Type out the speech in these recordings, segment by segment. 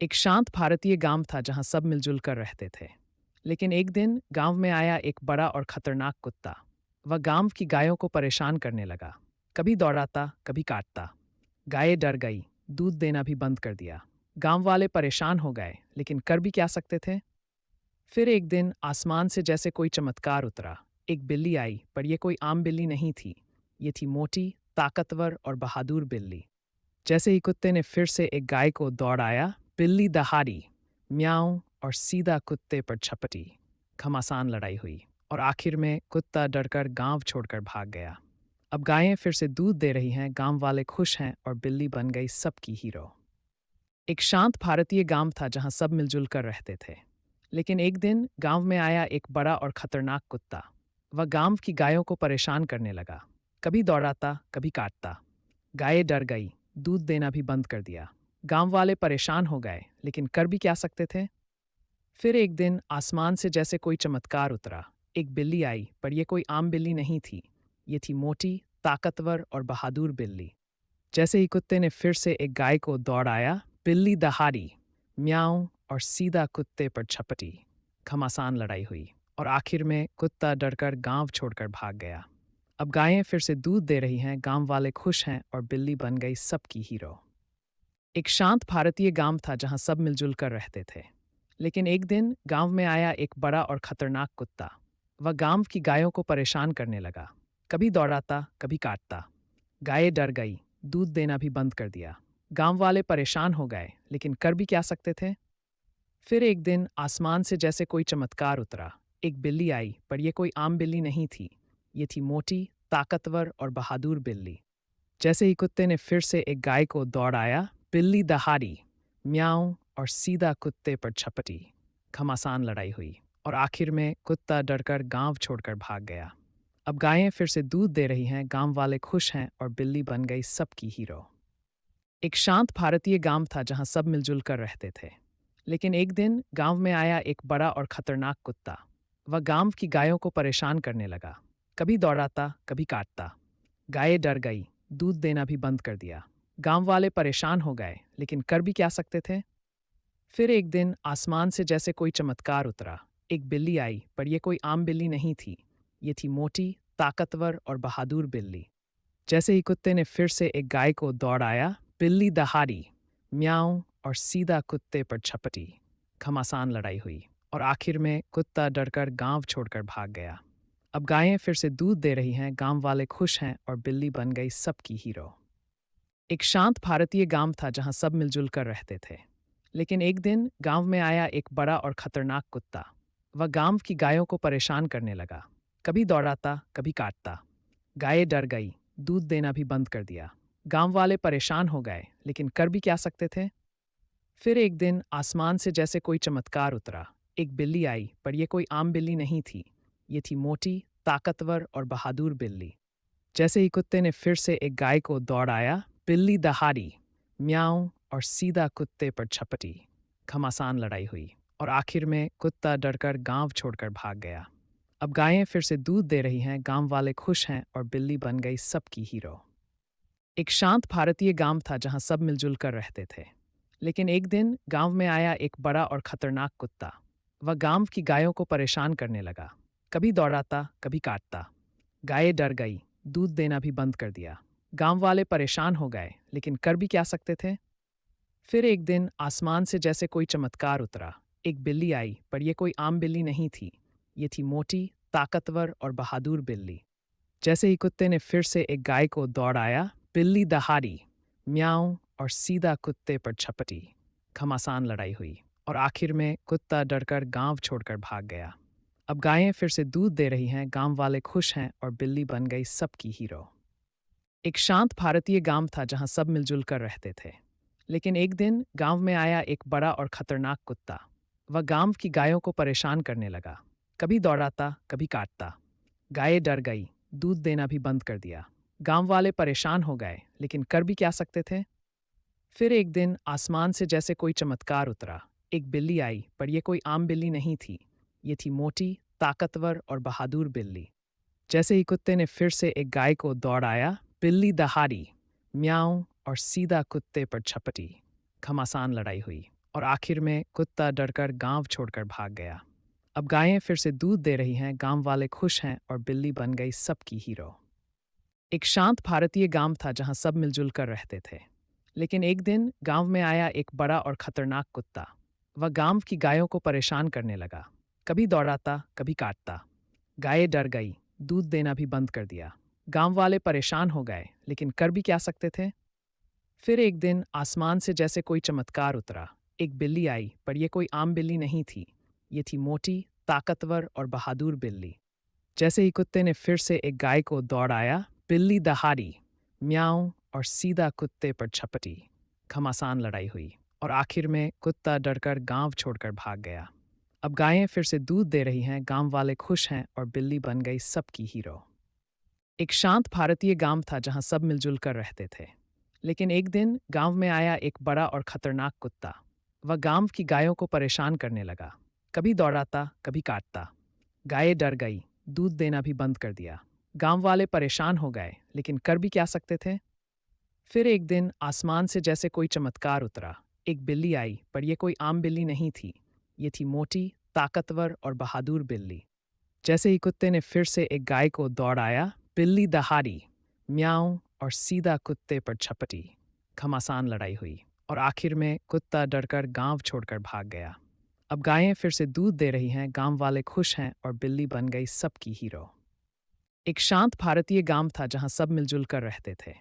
एक शांत भारतीय गांव था जहां सब मिलजुल कर रहते थे। लेकिन एक दिन गांव में आया एक बड़ा और खतरनाक कुत्ता। वह गांव की गायों को परेशान करने लगा। कभी दौड़ाता, कभी काटता। गायें डर गई, दूध देना भी बंद कर दिया। गांव वाले परेशान हो गए, लेकिन कर भी क्या सकते थे। फिर एक दिन आसमान से जैसे कोई चमत्कार उतरा। एक बिल्ली आई, पर यह कोई आम बिल्ली नहीं थी। ये थी मोटी, ताकतवर और बहादुर बिल्ली। जैसे ही कुत्ते ने फिर से एक गाय को दौड़ाया, बिल्ली दहाड़ी, म्याऊं, और सीधा कुत्ते पर झपटी। घमासान लड़ाई हुई, और आखिर में कुत्ता डरकर गांव छोड़कर भाग गया। अब गायें फिर से दूध दे रही हैं, गांव वाले खुश हैं, और बिल्ली बन गई सबकी हीरो। एक शांत भारतीय गांव था जहां सब मिलजुल कर रहते थे। लेकिन एक दिन गांव में आया एक बड़ा और खतरनाक कुत्ता। वह गांव की गायों को परेशान करने लगा। कभी दौड़ाता, कभी काटता। गायें डर गई, दूध देना भी बंद कर दिया। गांव वाले परेशान हो गए, लेकिन कर भी क्या सकते थे। फिर एक दिन आसमान से जैसे कोई चमत्कार उतरा। एक बिल्ली आई, पर यह कोई आम बिल्ली नहीं थी। ये थी मोटी, ताकतवर और बहादुर बिल्ली। जैसे ही कुत्ते ने फिर से एक गाय को दौड़ाया, बिल्ली दहाड़ी, म्याऊं, और सीधा कुत्ते पर झपटी। घमासान लड़ाई हुई, और आखिर में कुत्ता डरकर गांव छोड़कर भाग गया। अब गायें फिर से दूध दे रही हैं, गांव वाले खुश हैं, और बिल्ली बन गई सबकी हीरो। एक शांत भारतीय गांव था जहां सब मिलजुल कर रहते थे। लेकिन एक दिन गांव में आया एक बड़ा और खतरनाक कुत्ता। वह गांव की गायों को परेशान करने लगा। कभी दौड़ाता, कभी काटता। गायें डर गई, दूध देना भी बंद कर दिया। गांव वाले परेशान हो गए, लेकिन कर भी क्या सकते थे। फिर एक दिन आसमान से जैसे कोई चमत्कार उतरा। एक बिल्ली आई, पर यह कोई आम बिल्ली नहीं थी। ये थी मोटी, ताकतवर और बहादुर बिल्ली। जैसे ही कुत्ते ने फिर से एक गाय को दौड़ाया, बिल्ली दहाड़ी, म्याऊं, और सीधा कुत्ते पर झपटी। घमासान लड़ाई हुई, और आखिर में कुत्ता डरकर गांव छोड़कर भाग गया। अब गायें फिर से दूध दे रही हैं, गांव वाले खुश हैं, और बिल्ली बन गई सबकी हीरो। एक शांत भारतीय गांव था जहां सब मिलजुल कर रहते थे। लेकिन एक दिन गांव में आया एक बड़ा और खतरनाक कुत्ता। वह गांव की गायों को परेशान करने लगा। कभी दौड़ाता, कभी काटता। गायें डर गई, दूध देना भी बंद कर दिया। गांव वाले परेशान हो गए, लेकिन कर भी क्या सकते थे। फिर एक दिन आसमान से जैसे कोई चमत्कार उतरा। एक बिल्ली आई, पर यह कोई आम बिल्ली नहीं थी। ये थी मोटी, ताकतवर और बहादुर बिल्ली। जैसे ही कुत्ते ने फिर से एक गाय को दौड़ाया, बिल्ली दहाड़ी, म्याऊं, और सीधा कुत्ते पर झपटी। घमासान लड़ाई हुई, और आखिर में कुत्ता डरकर गांव छोड़कर भाग गया। अब गायें फिर से दूध दे रही हैं, गांव वाले खुश हैं, और बिल्ली बन गई सबकी हीरो। एक शांत भारतीय गांव था जहां सब मिलजुल कर रहते थे। लेकिन एक दिन गांव में आया एक बड़ा और खतरनाक कुत्ता। वह गांव की गायों को परेशान करने लगा। कभी दौड़ाता, कभी काटता। गायें डर गई, दूध देना भी बंद कर दिया। गांव वाले परेशान हो गए, लेकिन कर भी क्या सकते थे। फिर एक दिन आसमान से जैसे कोई चमत्कार उतरा। एक बिल्ली आई, पर यह कोई आम बिल्ली नहीं थी। ये थी मोटी, ताकतवर और बहादुर बिल्ली। जैसे ही कुत्ते ने फिर से एक गाय को दौड़ाया, बिल्ली दहाड़ी, म्याऊं, और सीधा कुत्ते पर झपटी। घमासान लड़ाई हुई, और आखिर में कुत्ता डरकर गांव छोड़कर भाग गया। अब गायें फिर से दूध दे रही हैं, गांव वाले खुश हैं, और बिल्ली बन गई सबकी हीरो। एक शांत भारतीय गांव था जहां सब मिलजुल कर रहते थे। लेकिन एक दिन गांव में आया एक बड़ा और खतरनाक कुत्ता। वह गांव की गायों को परेशान करने लगा। कभी दौड़ाता, कभी काटता। गायें डर गई, दूध देना भी बंद कर दिया। गांव वाले परेशान हो गए, लेकिन कर भी क्या सकते थे। फिर एक दिन आसमान से जैसे कोई चमत्कार उतरा। एक बिल्ली आई, पर यह कोई आम बिल्ली नहीं थी। ये थी मोटी, ताकतवर और बहादुर बिल्ली। जैसे ही कुत्ते ने फिर से एक गाय को दौड़ाया, बिल्ली दहाड़ी, म्याऊं, और सीधा कुत्ते पर झपटी। घमासान लड़ाई हुई, और आखिर में कुत्ता डरकर गांव छोड़कर भाग गया। अब गायें फिर से दूध दे रही हैं, गांव वाले खुश हैं, और बिल्ली बन गई सबकी हीरो। एक शांत भारतीय गांव था जहां सब मिलजुल कर रहते थे। लेकिन एक दिन गांव में आया एक बड़ा और खतरनाक कुत्ता। वह गांव की गायों को परेशान करने लगा। कभी दौड़ाता, कभी काटता। गायें डर गई, दूध देना भी बंद कर दिया। गांव वाले परेशान हो गए, लेकिन कर भी क्या सकते थे। फिर एक दिन आसमान से जैसे कोई चमत्कार उतरा। एक बिल्ली आई, पर यह कोई आम बिल्ली नहीं थी। ये थी मोटी, ताकतवर और बहादुर बिल्ली। जैसे ही कुत्ते ने फिर से एक गाय को दौड़ाया, बिल्ली दहाड़ी, म्याऊं, और सीधा कुत्ते पर झपटी। घमासान लड़ाई हुई, और आखिर में कुत्ता डरकर गांव छोड़कर भाग गया। अब गायें फिर से दूध दे रही हैं, गांव वाले खुश हैं और बिल्ली बन गई सबकी हीरो। एक शांत भारतीय गांव था जहां सब मिलजुल कर रहते थे। लेकिन एक दिन गांव में आया एक बड़ा और खतरनाक कुत्ता। वह गांव की गायों को परेशान करने लगा। कभी दौड़ाता, कभी काटता। गायें डर गई, दूध देना भी बंद कर दिया। गांव वाले परेशान हो गए, लेकिन कर भी क्या सकते थे। फिर एक दिन आसमान से जैसे कोई चमत्कार उतरा। एक बिल्ली आई, पर यह कोई आम बिल्ली नहीं थी। ये थी मोटी, ताकतवर और बहादुर बिल्ली। जैसे ही कुत्ते ने फिर से एक गाय को दौड़ाया, बिल्ली दहाड़ी, म्याऊं और सीधा कुत्ते पर झपटी। घमासान लड़ाई हुई और आखिर में कुत्ता डरकर गांव छोड़कर भाग गया। अब गायें फिर से दूध दे रही हैं, गांव वाले खुश हैं और बिल्ली बन गई सबकी हीरो। एक शांत भारतीय गांव था जहां सब मिलजुल कर रहते थे। लेकिन एक दिन गांव में आया एक बड़ा और खतरनाक कुत्ता। वह गांव की गायों को परेशान करने लगा। कभी दौड़ाता, कभी काटता। गायें डर गई, दूध देना भी बंद कर दिया। गांव वाले परेशान हो गए, लेकिन कर भी क्या सकते थे। फिर एक दिन आसमान से जैसे कोई चमत्कार उतरा। एक बिल्ली आई, पर यह कोई आम बिल्ली नहीं थी। ये थी मोटी, ताकतवर और बहादुर बिल्ली। जैसे ही कुत्ते ने फिर से एक गाय को दौड़ाया, बिल्ली दहाड़ी, म्याऊं और सीधा कुत्ते पर झपटी। घमासान लड़ाई हुई और आखिर में कुत्ता डरकर गांव छोड़कर भाग गया। अब गायें फिर से दूध दे रही हैं, गांव वाले खुश हैं और बिल्ली बन गई सबकी हीरो। एक शांत भारतीय गांव था जहां सब मिलजुल कर रहते थे।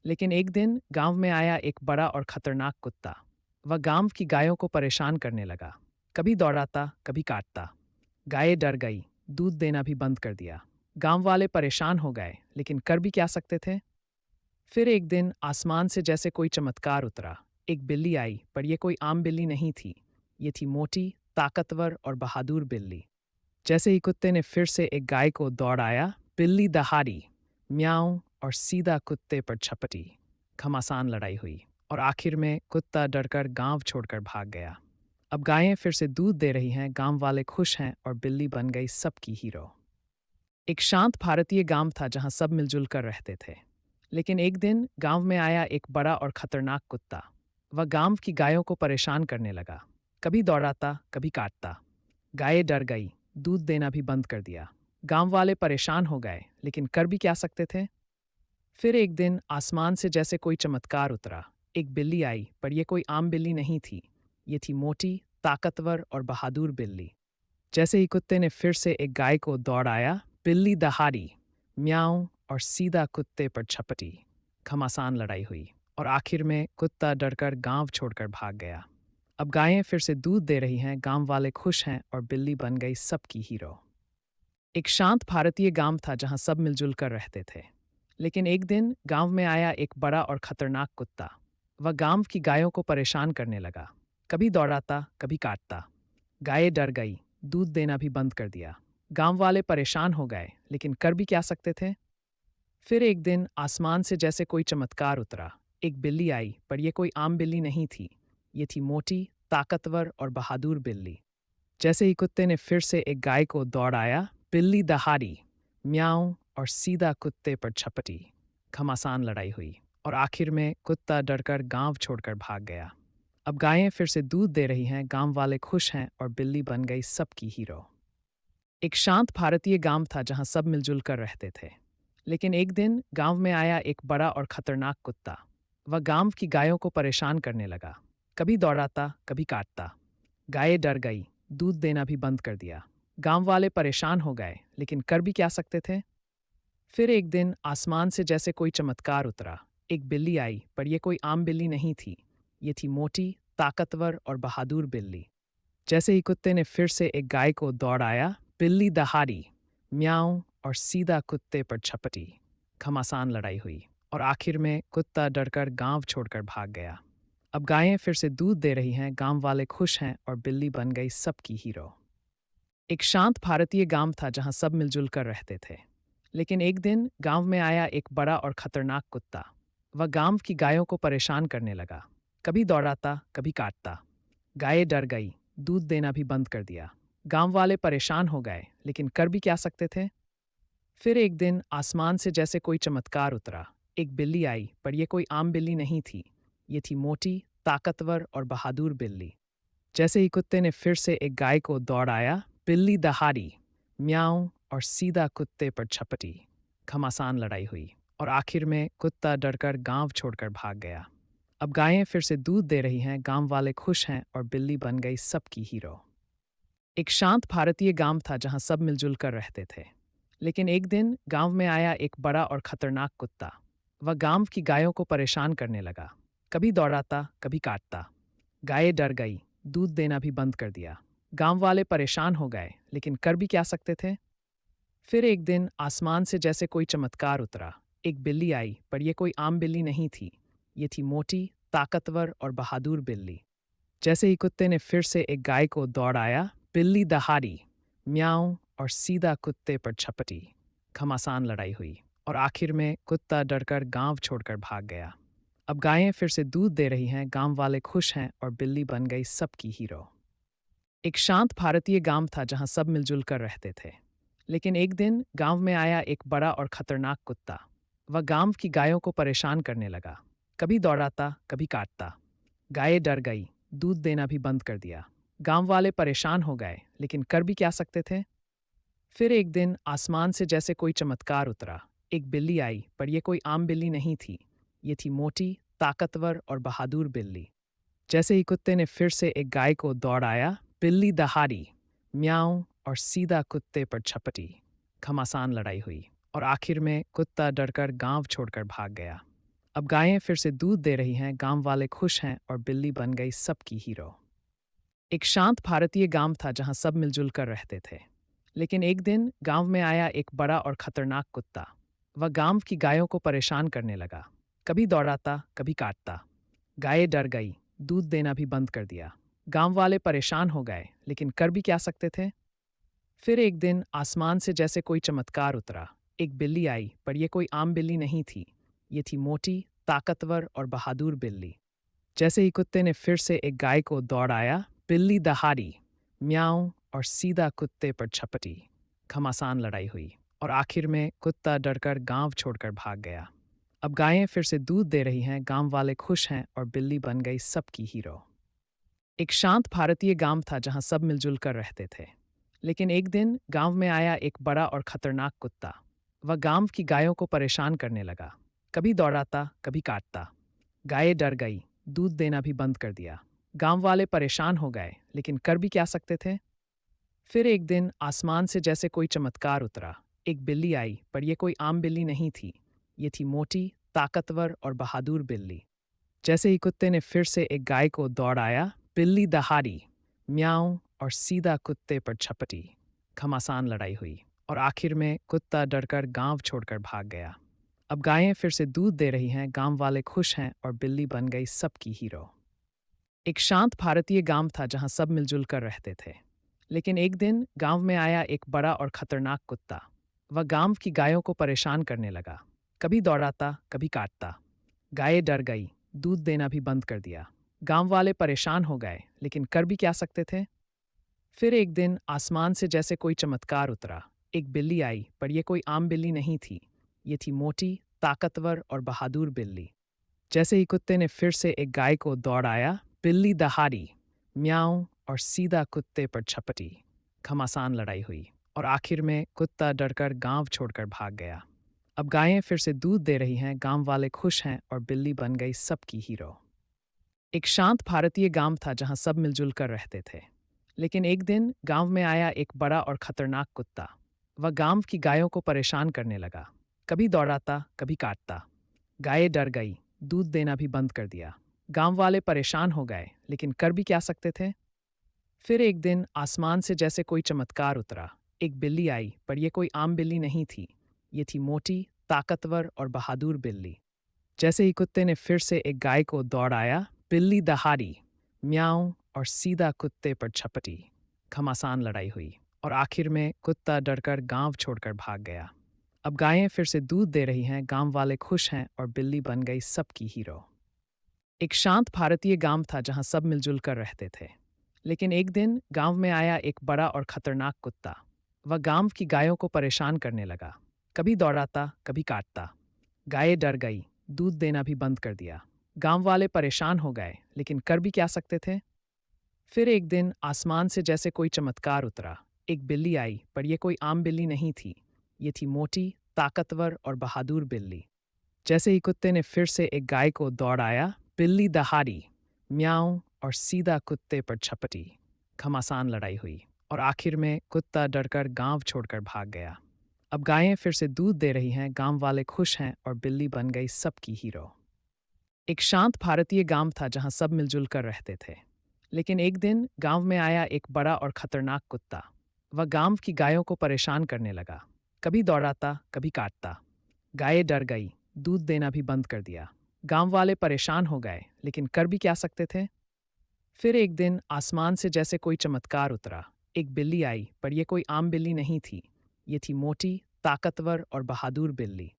लेकिन एक दिन गांव में आया एक बड़ा और खतरनाक कुत्ता। वह गांव की गायों को परेशान करने लगा। कभी दौड़ाता, कभी काटता। गायें डर गई, दूध देना भी बंद कर दिया। गांव वाले परेशान हो गए, लेकिन कर भी क्या सकते थे। फिर एक दिन आसमान से जैसे कोई चमत्कार उतरा। एक बिल्ली आई, पर यह कोई आम बिल्ली नहीं थी। ये थी मोटी, ताकतवर और बहादुर बिल्ली। जैसे ही कुत्ते ने फिर से एक गाय को दौड़ाया, बिल्ली दहाड़ी, म्याऊं और सीधा कुत्ते पर झपटी। घमासान लड़ाई हुई और आखिर में कुत्ता डरकर गांव छोड़कर भाग गया। अब गायें फिर से दूध दे रही हैं, गांव वाले खुश हैं और बिल्ली बन गई सबकी हीरो। एक शांत भारतीय गांव था जहां सब मिलजुल कर रहते थे। लेकिन एक दिन गांव में आया एक बड़ा और खतरनाक कुत्ता। वह गांव की गायों को परेशान करने लगा। कभी दौड़ाता, कभी काटता। गायें डर गई, दूध देना भी बंद कर दिया। गांव वाले परेशान हो गए, लेकिन कर भी क्या सकते थे। फिर एक दिन आसमान से जैसे कोई चमत्कार उतरा। एक बिल्ली आई, पर यह कोई आम बिल्ली नहीं थी। ये थी मोटी, ताकतवर और बहादुर बिल्ली। जैसे ही कुत्ते ने फिर से एक गाय को दौड़ाया, बिल्ली दहाड़ी, म्याऊं और सीधा कुत्ते पर झपटी। घमासान लड़ाई हुई और आखिर में कुत्ता डरकर गांव छोड़कर भाग गया। अब गायें फिर से दूध दे रही हैं, गांव वाले खुश हैं और बिल्ली बन गई सबकी हीरो। एक शांत भारतीय गांव था जहां सब मिलजुल कर रहते थे। लेकिन एक दिन गांव में आया एक बड़ा और खतरनाक कुत्ता। वह गांव की गायों को परेशान करने लगा। कभी दौड़ाता, कभी काटता। गायें डर गई, दूध देना भी बंद कर दिया। गांव वाले परेशान हो गए, लेकिन कर भी क्या सकते थे। फिर एक दिन आसमान से जैसे कोई चमत्कार उतरा। एक बिल्ली आई, पर यह कोई आम बिल्ली नहीं थी। ये थी मोटी, ताकतवर और बहादुर बिल्ली। जैसे ही कुत्ते ने फिर से एक गाय को दौड़ाया, बिल्ली दहाड़ी, म्याऊं और सीधा कुत्ते पर झपटी। घमासान लड़ाई हुई और आखिर में कुत्ता डरकर गांव छोड़कर भाग गया। अब गायें फिर से दूध दे रही हैं, गांव वाले खुश हैं और बिल्ली बन गई सबकी हीरो। एक शांत भारतीय गांव था जहां सब मिलजुल कर रहते थे। लेकिन एक दिन गांव में आया एक बड़ा और खतरनाक कुत्ता। वह गांव की गायों को परेशान करने लगा। कभी दौड़ाता, कभी काटता। गायें डर गई, दूध देना भी बंद कर दिया। गांव वाले परेशान हो गए, लेकिन कर भी क्या सकते थे। फिर एक दिन आसमान से जैसे कोई चमत्कार उतरा। एक बिल्ली आई, पर यह कोई आम बिल्ली नहीं थी। ये थी मोटी, ताकतवर और बहादुर बिल्ली। जैसे ही कुत्ते ने फिर से एक गाय को दौड़ाया, बिल्ली दहाड़ी, म्याऊं और सीधा कुत्ते पर झपटी। घमासान लड़ाई हुई और आखिर में कुत्ता डरकर गांव छोड़कर भाग गया। अब गायें फिर से दूध दे रही हैं, गांव वाले खुश हैं और बिल्ली बन गई सबकी हीरो। एक शांत भारतीय गांव था जहां सब मिलजुल कर रहते थे। लेकिन एक दिन गांव में आया एक बड़ा और खतरनाक कुत्ता। वह गांव की गायों को परेशान करने लगा। कभी दौड़ाता, कभी काटता। गायें डर गई, दूध देना भी बंद कर दिया। गांव वाले परेशान हो गए, लेकिन कर भी क्या सकते थे। फिर एक दिन आसमान से जैसे कोई चमत्कार उतरा। एक बिल्ली आई, पर यह कोई आम बिल्ली नहीं थी। ये थी मोटी, ताकतवर और बहादुर बिल्ली। जैसे ही कुत्ते ने फिर से एक गाय को दौड़ाया, बिल्ली दहाड़ी, म्याऊं और सीधा कुत्ते पर झपटी। घमासान लड़ाई हुई और आखिर में कुत्ता डरकर गांव छोड़कर भाग गया। अब गायें फिर से दूध दे रही हैं, गांव वाले खुश हैं और बिल्ली बन गई सबकी हीरो। एक शांत भारतीय गांव था जहां सब मिलजुल कर रहते थे। लेकिन एक दिन गांव में आया एक बड़ा और खतरनाक कुत्ता। वह गांव की गायों को परेशान करने लगा। कभी दौड़ाता, कभी काटता। गायें डर गई, दूध देना भी बंद कर दिया। गांव वाले परेशान हो गए, लेकिन कर भी क्या सकते थे। फिर एक दिन आसमान से जैसे कोई चमत्कार उतरा। एक बिल्ली आई, पर यह कोई आम बिल्ली नहीं थी। ये थी मोटी, ताकतवर और बहादुर बिल्ली। जैसे ही कुत्ते ने फिर से एक गाय को दौड़ाया, बिल्ली दहाड़ी, म्याऊं और सीधा कुत्ते पर झपटी। घमासान लड़ाई हुई और आखिर में कुत्ता डरकर गांव छोड़कर भाग गया। अब गायें फिर से दूध दे रही हैं, गांव वाले खुश हैं और बिल्ली बन गई सबकी हीरो। एक शांत भारतीय गांव था जहां सब मिलजुल कर रहते थे। लेकिन एक दिन गांव में आया एक बड़ा और खतरनाक कुत्ता। वह गांव की गायों को परेशान करने लगा। कभी दौड़ाता, कभी काटता। गायें डर गई, दूध देना भी बंद कर दिया। गांव वाले परेशान हो गए, लेकिन कर भी क्या सकते थे। फिर एक दिन आसमान से जैसे कोई चमत्कार उतरा। एक बिल्ली आई, पर यह कोई आम बिल्ली नहीं थी। ये थी मोटी, ताकतवर और बहादुर बिल्ली। जैसे ही कुत्ते ने फिर से एक गाय को दौड़ाया, बिल्ली दहाड़ी, म्याऊं और सीधा कुत्ते पर झपटी। घमासान लड़ाई हुई और आखिर में कुत्ता डरकर गांव छोड़कर भाग गया। अब गायें फिर से दूध दे रही हैं, गांव वाले खुश हैं और बिल्ली बन गई सबकी हीरो। एक शांत भारतीय गांव था जहां सब मिलजुल कर रहते थे। लेकिन एक दिन गांव में आया एक बड़ा और खतरनाक कुत्ता। वह गांव की गायों को परेशान करने लगा। कभी दौड़ाता, कभी काटता। गायें डर गई, दूध देना भी बंद कर दिया। गांव वाले परेशान हो गए, लेकिन कर भी क्या सकते थे। फिर एक दिन आसमान से जैसे कोई चमत्कार उतरा। एक बिल्ली आई, पर यह कोई आम बिल्ली नहीं थी। ये थी मोटी, ताकतवर और बहादुर बिल्ली। जैसे ही कुत्ते ने फिर से एक गाय को दौड़ाया, बिल्ली दहाड़ी, म्याऊं और सीधा कुत्ते पर झपटी। घमासान लड़ाई हुई और आखिर में कुत्ता डरकर गांव छोड़कर भाग गया। अब गायें फिर से दूध दे रही हैं, गांव वाले खुश हैं और बिल्ली बन गई सबकी हीरो। एक शांत भारतीय गांव था जहां सब मिलजुल कर रहते थे। लेकिन एक दिन गांव में आया एक बड़ा और खतरनाक कुत्ता। वह गांव की गायों को परेशान करने लगा। कभी दौड़ाता, कभी काटता। गायें डर गई, दूध देना भी बंद कर दिया। गांव वाले परेशान हो गए, लेकिन कर भी क्या सकते थे। फिर एक दिन आसमान से जैसे कोई चमत्कार उतरा। एक बिल्ली आई, पर यह कोई आम बिल्ली नहीं थी। ये थी मोटी, ताकतवर और बहादुर बिल्ली। जैसे ही कुत्ते ने फिर से एक गाय को दौड़ाया, बिल्ली दहाड़ी, म्याऊं और सीधा कुत्ते पर झपटी। घमासान लड़ाई हुई और आखिर में कुत्ता डरकर गांव छोड़कर भाग गया। अब गायें फिर से दूध दे रही हैं, गांव वाले खुश हैं और बिल्ली बन गई सबकी हीरो। एक शांत भारतीय गांव था जहां सब मिलजुल कर रहते थे। लेकिन एक दिन गांव में आया एक बड़ा और खतरनाक कुत्ता। वह गांव की गायों को परेशान करने लगा। कभी दौड़ाता, कभी काटता। गायें डर गई, दूध देना भी बंद कर दिया। गांव वाले परेशान हो गए, लेकिन कर भी क्या सकते थे। फिर एक दिन आसमान से जैसे कोई चमत्कार उतरा। एक बिल्ली आई, पर यह कोई आम बिल्ली नहीं थी। ये थी मोटी, ताकतवर और बहादुर बिल्ली। जैसे ही कुत्ते ने फिर से एक गाय को दौड़ाया, बिल्ली दहाड़ी, म्याऊं और सीधा कुत्ते पर झपटी। घमासान लड़ाई हुई और आखिर में कुत्ता डरकर गांव छोड़कर भाग गया। अब गायें फिर से दूध दे रही हैं, गांव वाले खुश हैं और बिल्ली बन गई सबकी हीरो। एक शांत भारतीय गांव था जहां सब मिलजुल कर रहते थे। लेकिन एक दिन गांव में आया एक बड़ा और खतरनाक कुत्ता। वह गांव की गायों को परेशान करने लगा। कभी दौड़ाता, कभी काटता। गायें डर गई, दूध देना भी बंद कर दिया। गांव वाले परेशान हो गए, लेकिन कर भी क्या सकते थे। फिर एक दिन आसमान से जैसे कोई चमत्कार उतरा। एक बिल्ली आई, पर यह कोई आम बिल्ली नहीं थी। ये थी मोटी, ताकतवर और बहादुर बिल्ली। जैसे ही कुत्ते ने फिर से एक गाय को दौड़ाया, बिल्ली दहाड़ी, म्याऊं और सीधा कुत्ते पर झपटी। घमासान लड़ाई हुई और आखिर में कुत्ता डरकर गांव छोड़कर भाग गया। अब गायें फिर से दूध दे रही हैं, गांव वाले खुश हैं और बिल्ली बन गई सबकी हीरो। एक शांत भारतीय गांव था जहां सब मिलजुल कर रहते थे। लेकिन एक दिन गांव में आया एक बड़ा और खतरनाक कुत्ता। वह गांव की गायों को परेशान करने लगा। कभी दौड़ाता, कभी काटता। गायें डर गई, दूध देना भी बंद कर दिया। गांव वाले परेशान हो गए, लेकिन कर भी क्या सकते थे। फिर एक दिन आसमान से जैसे कोई चमत्कार उतरा। एक बिल्ली आई, पर यह कोई आम बिल्ली नहीं थी। ये थी मोटी, ताकतवर और बहादुर बिल्ली। जैसे ही कुत्ते ने फिर से एक गाय को दौड़ाया, बिल्ली दहाड़ी, म्याऊं और सीधा कुत्ते पर झपटी। घमासान लड़ाई हुई और आखिर में कुत्ता डरकर गांव छोड़कर भाग गया। अब गायें फिर से दूध दे रही हैं, गांव वाले खुश हैं और बिल्ली बन गई सबकी हीरो। एक शांत भारतीय गांव था जहां सब मिलजुल कर रहते थे। लेकिन एक दिन गांव में आया एक बड़ा और खतरनाक कुत्ता। वह गांव की गायों को परेशान करने लगा। कभी दौड़ाता, कभी काटता। गायें डर गई, दूध देना भी बंद कर दिया। गांव वाले परेशान हो गए, लेकिन कर भी क्या सकते थे। फिर एक दिन आसमान से जैसे कोई चमत्कार उतरा। एक बिल्ली आई, पर यह कोई आम बिल्ली नहीं थी। ये थी मोटी, ताकतवर और बहादुर बिल्ली।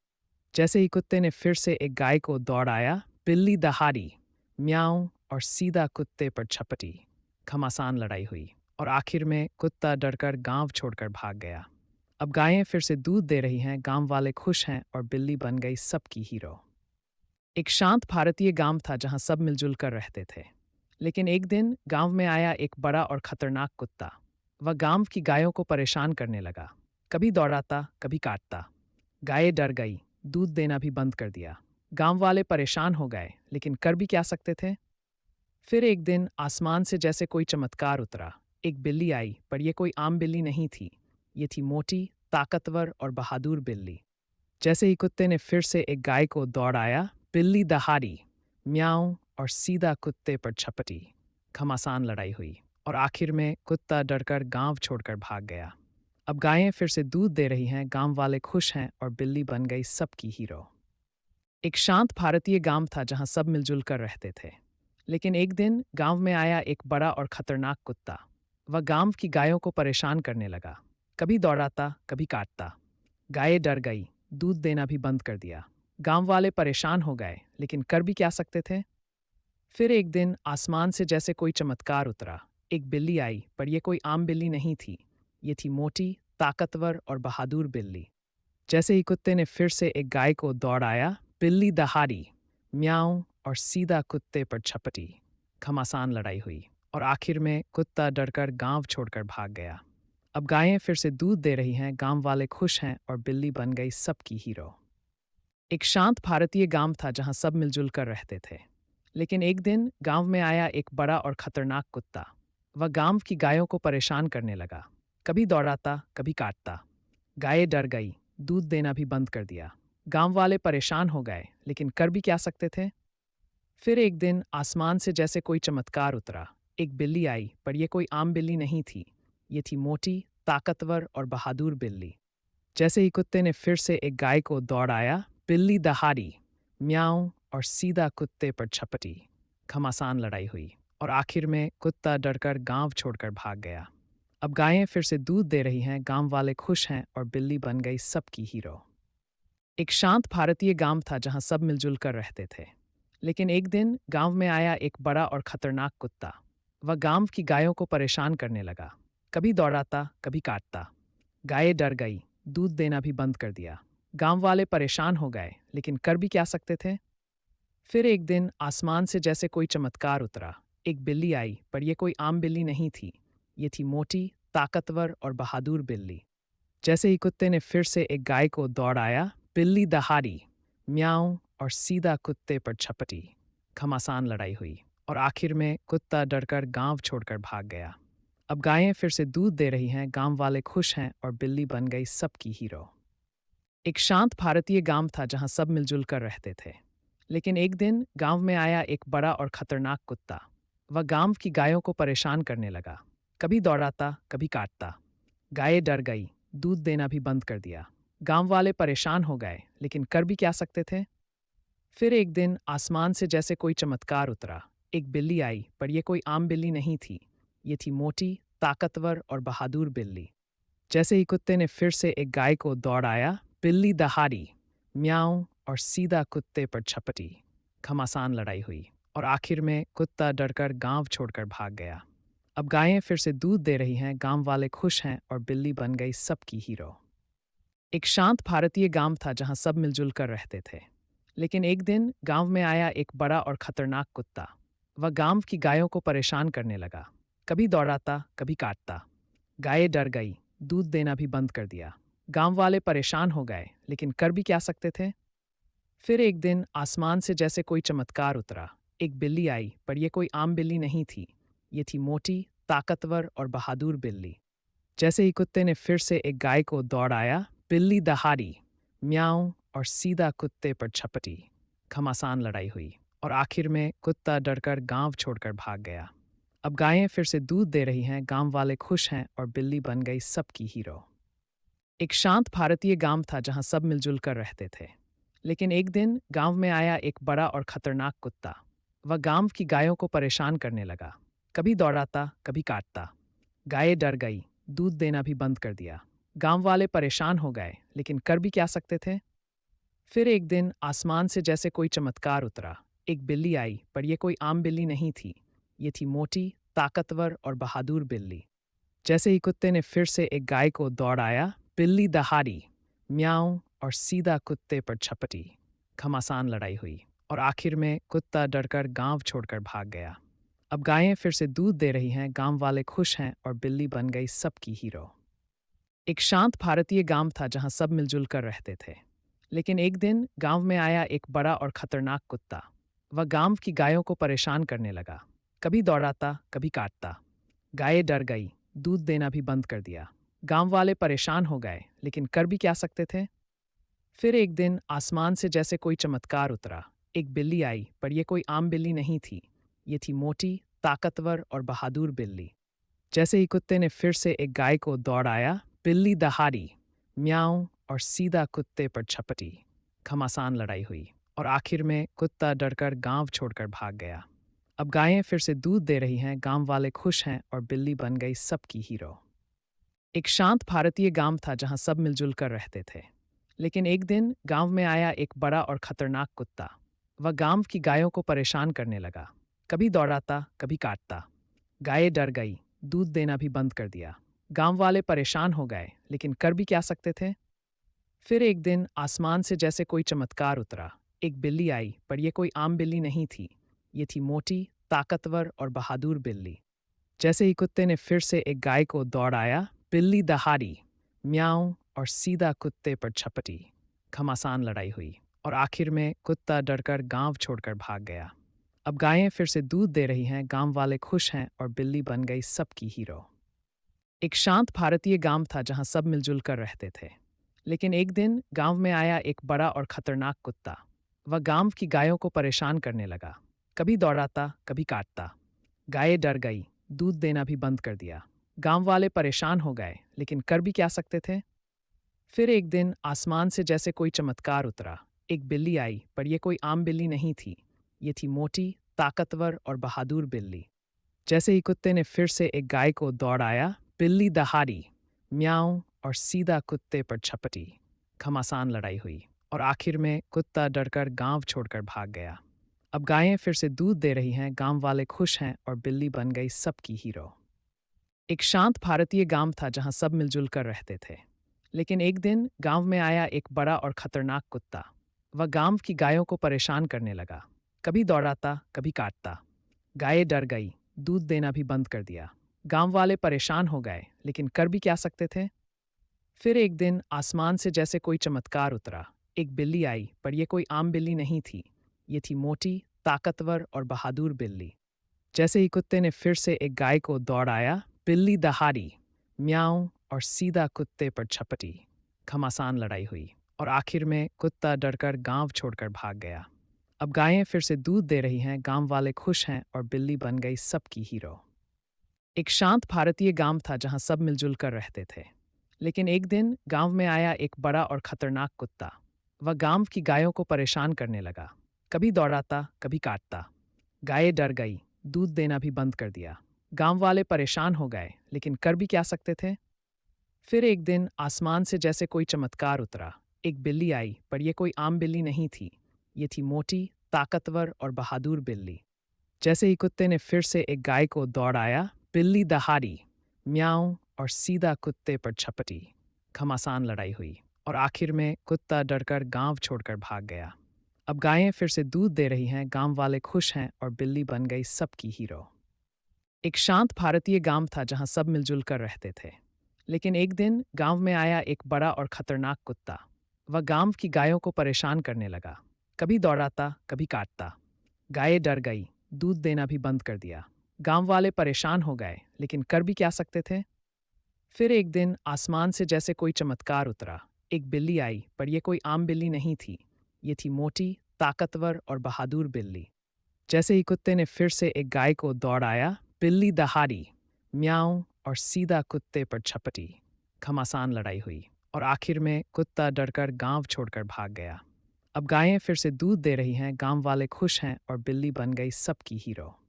जैसे ही कुत्ते ने फिर से एक गाय को दौड़ाया, बिल्ली दहाड़ी, म्याऊं और सीधा कुत्ते पर झपटी। घमासान लड़ाई हुई और आखिर में कुत्ता डरकर गांव छोड़कर भाग गया। अब गायें फिर से दूध दे रही हैं, गांव वाले खुश हैं और बिल्ली बन गई सबकी हीरो। एक शांत भारतीय गांव था जहां सब मिलजुल कर रहते थे। लेकिन एक दिन गांव में आया एक बड़ा और खतरनाक कुत्ता। वह गांव की गायों को परेशान करने लगा। कभी दौड़ाता, कभी काटता। गायें डर गई, दूध देना भी बंद कर दिया। गांव वाले परेशान हो गए, लेकिन कर भी क्या सकते थे। फिर एक दिन आसमान से जैसे कोई चमत्कार उतरा। एक बिल्ली आई, पर यह कोई आम बिल्ली नहीं थी। ये थी मोटी, ताकतवर और बहादुर बिल्ली। जैसे ही कुत्ते ने फिर से एक गाय को दौड़ाया, बिल्ली दहाड़ी, म्याऊं और सीधा कुत्ते पर झपटी। घमासान लड़ाई हुई और आखिर में कुत्ता डरकर गांव छोड़कर भाग गया। अब गायें फिर से दूध दे रही हैं, गांव वाले खुश हैं और बिल्ली बन गई सबकी हीरो। एक शांत भारतीय गांव था जहां सब मिलजुल कर रहते थे। लेकिन एक दिन गांव में आया एक बड़ा और खतरनाक कुत्ता। वह गांव की गायों को परेशान करने लगा। कभी दौड़ाता, कभी काटता। गायें डर गई, दूध देना भी बंद कर दिया। गांव वाले परेशान हो गए, लेकिन कर भी क्या सकते थे। फिर एक दिन आसमान से जैसे कोई चमत्कार उतरा। एक बिल्ली आई, पर यह कोई आम बिल्ली नहीं थी। ये थी मोटी, ताकतवर और बहादुर बिल्ली। जैसे ही कुत्ते ने फिर से एक गाय को दौड़ाया, बिल्ली दहाड़ी, म्याऊं और सीधा कुत्ते पर झपटी। घमासान लड़ाई हुई और आखिर में कुत्ता डरकर गांव छोड़कर भाग गया। अब गायें फिर से दूध दे रही हैं, गांव वाले खुश हैं और बिल्ली बन गई सबकी हीरो। एक शांत भारतीय गांव था जहां सब मिलजुल कर रहते थे। लेकिन एक दिन गांव में आया एक बड़ा और खतरनाक कुत्ता। वह गांव की गायों को परेशान करने लगा। कभी दौड़ाता, कभी काटता। गायें डर गई, दूध देना भी बंद कर दिया। गांव वाले परेशान हो गए, लेकिन कर भी क्या सकते थे। फिर एक दिन आसमान से जैसे कोई चमत्कार उतरा। एक बिल्ली आई, पर यह कोई आम बिल्ली नहीं थी। ये थी मोटी, ताकतवर और बहादुर बिल्ली। जैसे ही कुत्ते ने फिर से एक गाय को दौड़ाया, बिल्ली दहाड़ी, म्याऊं और सीधा कुत्ते पर झपटी। घमासान लड़ाई हुई और आखिर में कुत्ता डरकर गांव छोड़कर भाग गया। अब गायें फिर से दूध दे रही हैं, गांव वाले खुश हैं और बिल्ली बन गई सबकी हीरो। एक शांत भारतीय गांव था जहां सब मिलजुल कर रहते थे। लेकिन एक दिन गांव में आया एक बड़ा और खतरनाक कुत्ता। वह गांव की गायों को परेशान करने लगा। कभी दौड़ाता, कभी काटता। गायें डर गई, दूध देना भी बंद कर दिया। गांव वाले परेशान हो गए, लेकिन कर भी क्या सकते थे। फिर एक दिन आसमान से जैसे कोई चमत्कार उतरा। एक बिल्ली आई, पर यह कोई आम बिल्ली नहीं थी। ये थी मोटी, ताकतवर और बहादुर बिल्ली। जैसे ही कुत्ते ने फिर से एक गाय को दौड़ाया, बिल्ली दहाड़ी, म्याऊं और सीधा कुत्ते पर झपटी। घमासान लड़ाई हुई और आखिर में कुत्ता डरकर गांव छोड़कर भाग गया। अब गायें फिर से दूध दे रही हैं, गांव वाले खुश हैं और बिल्ली बन गई सबकी हीरो। एक शांत भारतीय गांव था जहां सब मिलजुल कर रहते थे। लेकिन एक दिन गांव में आया एक बड़ा और खतरनाक कुत्ता। वह गांव की गायों को परेशान करने लगा। कभी दौड़ाता, कभी काटता। गायें डर गई, दूध देना भी बंद कर दिया। गांव वाले परेशान हो गए, लेकिन कर भी क्या सकते थे। फिर एक दिन आसमान से जैसे कोई चमत्कार उतरा। एक बिल्ली आई, पर यह कोई आम बिल्ली नहीं थी। ये थी मोटी, ताकतवर और बहादुर बिल्ली। जैसे ही कुत्ते ने फिर से एक गाय को दौड़ाया, बिल्ली दहाड़ी, म्याऊं और सीधा कुत्ते पर झपटी। घमासान लड़ाई हुई और आखिर में कुत्ता डरकर गांव छोड़कर भाग गया। अब गायें फिर से दूध दे रही हैं, गांव वाले खुश हैं और बिल्ली बन गई सबकी हीरो। एक शांत भारतीय गांव था जहां सब मिलजुल कर रहते थे। लेकिन एक दिन गांव में आया एक बड़ा और खतरनाक कुत्ता। वह गांव की गायों को परेशान करने लगा। कभी दौड़ाता, कभी काटता। गायें डर गई, दूध देना भी बंद कर दिया। गांव वाले परेशान हो गए, लेकिन कर भी क्या सकते थे। फिर एक दिन आसमान से जैसे कोई चमत्कार उतरा। एक बिल्ली आई, पर यह कोई आम बिल्ली नहीं थी। ये थी मोटी, ताकतवर और बहादुर बिल्ली। जैसे ही कुत्ते ने फिर से एक गाय को दौड़ाया, बिल्ली दहाड़ी, म्याऊं और सीधा कुत्ते पर झपटी। घमासान लड़ाई हुई और आखिर में कुत्ता डरकर गांव छोड़कर भाग गया। अब गायें फिर से दूध दे रही हैं, गांव वाले खुश हैं और बिल्ली बन गई सबकी हीरो। एक शांत भारतीय गांव था जहां सब मिलजुल कर रहते थे। लेकिन एक दिन गांव में आया एक बड़ा और खतरनाक कुत्ता। वह गांव की गायों को परेशान करने लगा। कभी दौड़ाता, कभी काटता। गायें डर गई, दूध देना भी बंद कर दिया। गांव वाले परेशान हो गए, लेकिन कर भी क्या सकते थे। फिर एक दिन आसमान से जैसे कोई चमत्कार उतरा। एक बिल्ली आई, पर यह कोई आम बिल्ली नहीं थी। ये थी मोटी, ताकतवर और बहादुर बिल्ली। जैसे ही कुत्ते ने फिर से एक गाय को दौड़ाया, बिल्ली दहाड़ी, म्याऊं और सीधा कुत्ते पर झपटी। घमासान लड़ाई हुई और आखिर में कुत्ता डरकर गांव छोड़कर भाग गया। अब गायें फिर से दूध दे रही हैं, गांव वाले खुश हैं और बिल्ली बन गई सबकी हीरो। एक शांत भारतीय गांव था जहां सब मिलजुल कर रहते थे। लेकिन एक दिन गांव में आया एक बड़ा और खतरनाक कुत्ता। वह गांव की गायों को परेशान करने लगा। कभी दौड़ाता, कभी काटता। गायें डर गई, दूध देना भी बंद कर दिया। गांव वाले परेशान हो गए, लेकिन कर भी क्या सकते थे। फिर एक दिन आसमान से जैसे कोई चमत्कार उतरा। एक बिल्ली आई, पर यह कोई आम बिल्ली नहीं थी। ये थी मोटी, ताकतवर और बहादुर बिल्ली। जैसे ही कुत्ते ने फिर से एक गाय को दौड़ाया, बिल्ली दहाड़ी, म्याऊं और सीधा कुत्ते पर झपटी। घमासान लड़ाई हुई और आखिर में कुत्ता डरकर गांव छोड़कर भाग गया। अब गायें फिर से दूध दे रही हैं, गांव वाले खुश हैं और बिल्ली बन गई सबकी हीरो। एक शांत भारतीय गांव था जहां सब मिलजुल कर रहते थे। लेकिन एक दिन गांव में आया एक बड़ा और खतरनाक कुत्ता। वह गांव की गायों को परेशान करने लगा। कभी दौड़ाता, कभी काटता। गायें डर गई, दूध देना भी बंद कर दिया। गांव वाले परेशान हो गए, लेकिन कर भी क्या सकते थे। फिर एक दिन आसमान से जैसे कोई चमत्कार उतरा। एक बिल्ली आई, पर यह कोई आम बिल्ली नहीं थी। ये थी मोटी, ताकतवर और बहादुर बिल्ली। जैसे ही कुत्ते ने फिर से एक गाय को दौड़ाया, बिल्ली दहाड़ी, म्याऊं और सीधा कुत्ते पर झपटी। घमासान लड़ाई हुई और आखिर में कुत्ता डरकर गांव छोड़कर भाग गया। अब गायें फिर से दूध दे रही हैं, गांव वाले खुश हैं और बिल्ली बन गई सबकी हीरो। एक शांत भारतीय गांव था जहां सब मिलजुल कर रहते थे। लेकिन एक दिन गांव में आया एक बड़ा और खतरनाक कुत्ता। वह गांव की गायों को परेशान करने लगा। कभी दौड़ाता, कभी काटता। गायें डर गई, दूध देना भी बंद कर दिया। गांव वाले परेशान हो गए, लेकिन कर भी क्या सकते थे। फिर एक दिन आसमान से जैसे कोई चमत्कार उतरा। एक बिल्ली आई, पर यह कोई आम बिल्ली नहीं थी। ये थी मोटी, ताकतवर और बहादुर बिल्ली। जैसे ही कुत्ते ने फिर से एक गाय को दौड़ाया, बिल्ली दहाड़ी, म्याऊं और सीधा कुत्ते पर झपटी। घमासान लड़ाई हुई और आखिर में कुत्ता डरकर गांव छोड़कर भाग गया। अब गायें फिर से दूध दे रही हैं, गांव वाले खुश हैं और बिल्ली बन गई सबकी हीरो। एक शांत भारतीय गांव था जहां सब मिलजुल कर रहते थे। लेकिन एक दिन गांव में आया एक बड़ा और खतरनाक कुत्ता। वह गांव की गायों को परेशान करने लगा। कभी दौड़ाता, कभी काटता। गायें डर गई, दूध देना भी बंद कर दिया। गांव वाले परेशान हो गए, लेकिन कर भी क्या सकते थे। फिर एक दिन आसमान से जैसे कोई चमत्कार उतरा। एक बिल्ली आई, पर यह कोई आम बिल्ली नहीं थी। ये थी मोटी, ताकतवर और बहादुर बिल्ली। जैसे ही कुत्ते ने फिर से एक गाय को दौड़ाया, बिल्ली दहाड़ी, म्याऊं और सीधा कुत्ते पर झपटी। घमासान लड़ाई हुई और आखिर में कुत्ता डरकर गांव छोड़कर भाग गया। अब गायें फिर से दूध दे रही हैं, गांव वाले खुश हैं और बिल्ली बन गई सबकी हीरो। एक शांत भारतीय गांव था जहां सब मिलजुल कर रहते थे। लेकिन एक दिन गांव में आया एक बड़ा और खतरनाक कुत्ता। वह गांव की गायों को परेशान करने लगा। कभी दौड़ाता, कभी काटता। गायें डर गई, दूध देना भी बंद कर दिया। गांव वाले परेशान हो गए, लेकिन कर भी क्या सकते थे। फिर एक दिन आसमान से जैसे कोई चमत्कार उतरा। एक बिल्ली आई, पर यह कोई आम बिल्ली नहीं थी। ये थी मोटी, ताकतवर और बहादुर बिल्ली। जैसे ही कुत्ते ने फिर से एक गाय को दौड़ाया, बिल्ली दहाड़ी, म्याऊं और सीधा कुत्ते पर झपटी। घमासान लड़ाई हुई और आखिर में कुत्ता डरकर गांव छोड़कर भाग गया। अब गायें फिर से दूध दे रही हैं, गांव वाले खुश हैं और बिल्ली बन गई सबकी हीरो। एक शांत भारतीय गांव था जहां सब मिलजुल कर रहते थे। लेकिन एक दिन गांव में आया एक बड़ा और खतरनाक कुत्ता। वह गांव की गायों को परेशान करने लगा। कभी दौड़ाता, कभी काटता। गायें डर गई, दूध देना भी बंद कर दिया। गांव वाले परेशान हो गए, लेकिन कर भी क्या सकते थे। फिर एक दिन आसमान से जैसे कोई चमत्कार उतरा। एक बिल्ली आई, पर यह कोई आम बिल्ली नहीं थी। ये थी मोटी, ताकतवर और बहादुर बिल्ली। जैसे ही कुत्ते ने फिर से एक गाय को दौड़ाया, बिल्ली दहाड़ी, म्याऊं और सीधा कुत्ते पर झपटी। घमासान लड़ाई हुई और आखिर में कुत्ता डरकर गांव छोड़कर भाग गया। अब गायें फिर से दूध दे रही हैं, गांव वाले खुश हैं और बिल्ली बन गई सबकी हीरो।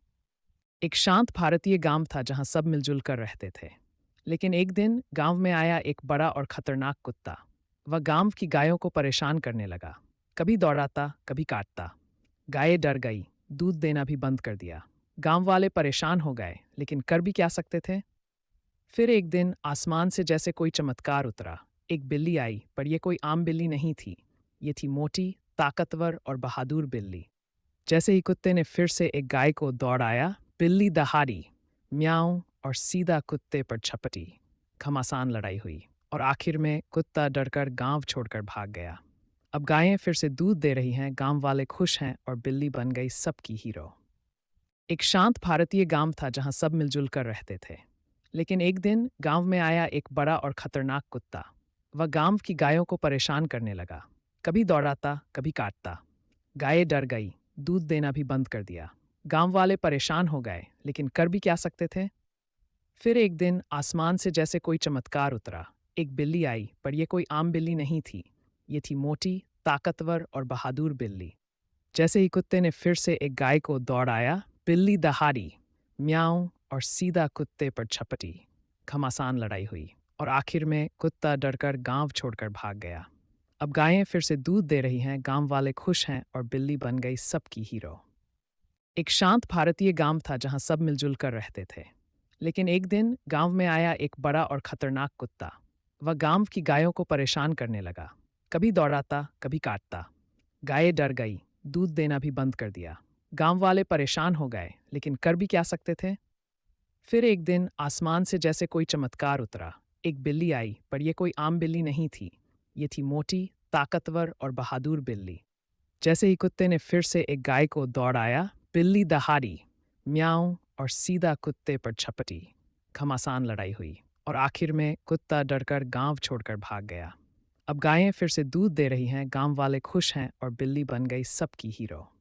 एक शांत भारतीय गांव था जहां सब मिलजुल कर रहते थे। लेकिन एक दिन गांव में आया एक बड़ा और खतरनाक कुत्ता। वह गांव की गायों को परेशान करने लगा। कभी दौड़ाता, कभी काटता। गायें डर गई, दूध देना भी बंद कर दिया। गांव वाले परेशान हो गए, लेकिन कर भी क्या सकते थे। फिर एक दिन आसमान से जैसे कोई चमत्कार उतरा। एक बिल्ली आई, पर यह कोई आम बिल्ली नहीं थी। ये थी मोटी, ताकतवर और बहादुर बिल्ली। जैसे ही कुत्ते ने फिर से एक गाय को दौड़ाया, बिल्ली दहाड़ी, म्याऊं और सीधा कुत्ते पर झपटी। घमासान लड़ाई हुई और आखिर में कुत्ता डरकर गांव छोड़कर भाग गया। अब गायें फिर से दूध दे रही हैं, गांव वाले खुश हैं और बिल्ली बन गई सबकी हीरो। एक शांत भारतीय गांव था जहां सब मिलजुल कर रहते थे। लेकिन एक दिन गांव में आया एक बड़ा और खतरनाक कुत्ता। वह गांव की गायों को परेशान करने लगा। कभी दौड़ाता, कभी काटता। गायें डर गई, दूध देना भी बंद कर दिया। गांव वाले परेशान हो गए, लेकिन कर भी क्या सकते थे। फिर एक दिन आसमान से जैसे कोई चमत्कार उतरा। एक बिल्ली आई, पर यह कोई आम बिल्ली नहीं थी। ये थी मोटी, ताकतवर और बहादुर बिल्ली। जैसे ही कुत्ते ने फिर से एक गाय को दौड़ाया, बिल्ली दहाड़ी, म्याऊं और सीधा कुत्ते पर झपटी। घमासान लड़ाई हुई और आखिर में कुत्ता डरकर गांव छोड़कर भाग गया। अब गायें फिर से दूध दे रही हैं, गांव वाले खुश हैं और बिल्ली बन गई सबकी हीरो। एक शांत भारतीय गांव था जहां सब मिलजुल कर रहते थे। लेकिन एक दिन गांव में आया एक बड़ा और खतरनाक कुत्ता। वह गांव की गायों को परेशान करने लगा। कभी दौड़ाता, कभी काटता। गायें डर गई, दूध देना भी बंद कर दिया। गांव वाले परेशान हो गए, लेकिन कर भी क्या सकते थे। फिर एक दिन आसमान से जैसे कोई चमत्कार उतरा। एक बिल्ली आई, पर यह कोई आम बिल्ली नहीं थी। ये थी मोटी, ताकतवर और बहादुर बिल्ली। जैसे ही कुत्ते ने फिर से एक गाय को दौड़ाया, बिल्ली दहाड़ी, म्याऊं और सीधा कुत्ते पर झपटी। घमासान लड़ाई हुई और आखिर में कुत्ता डरकर गांव छोड़कर भाग गया। अब गायें फिर से दूध दे रही हैं, गांव वाले खुश हैं और बिल्ली बन गई सबकी हीरो।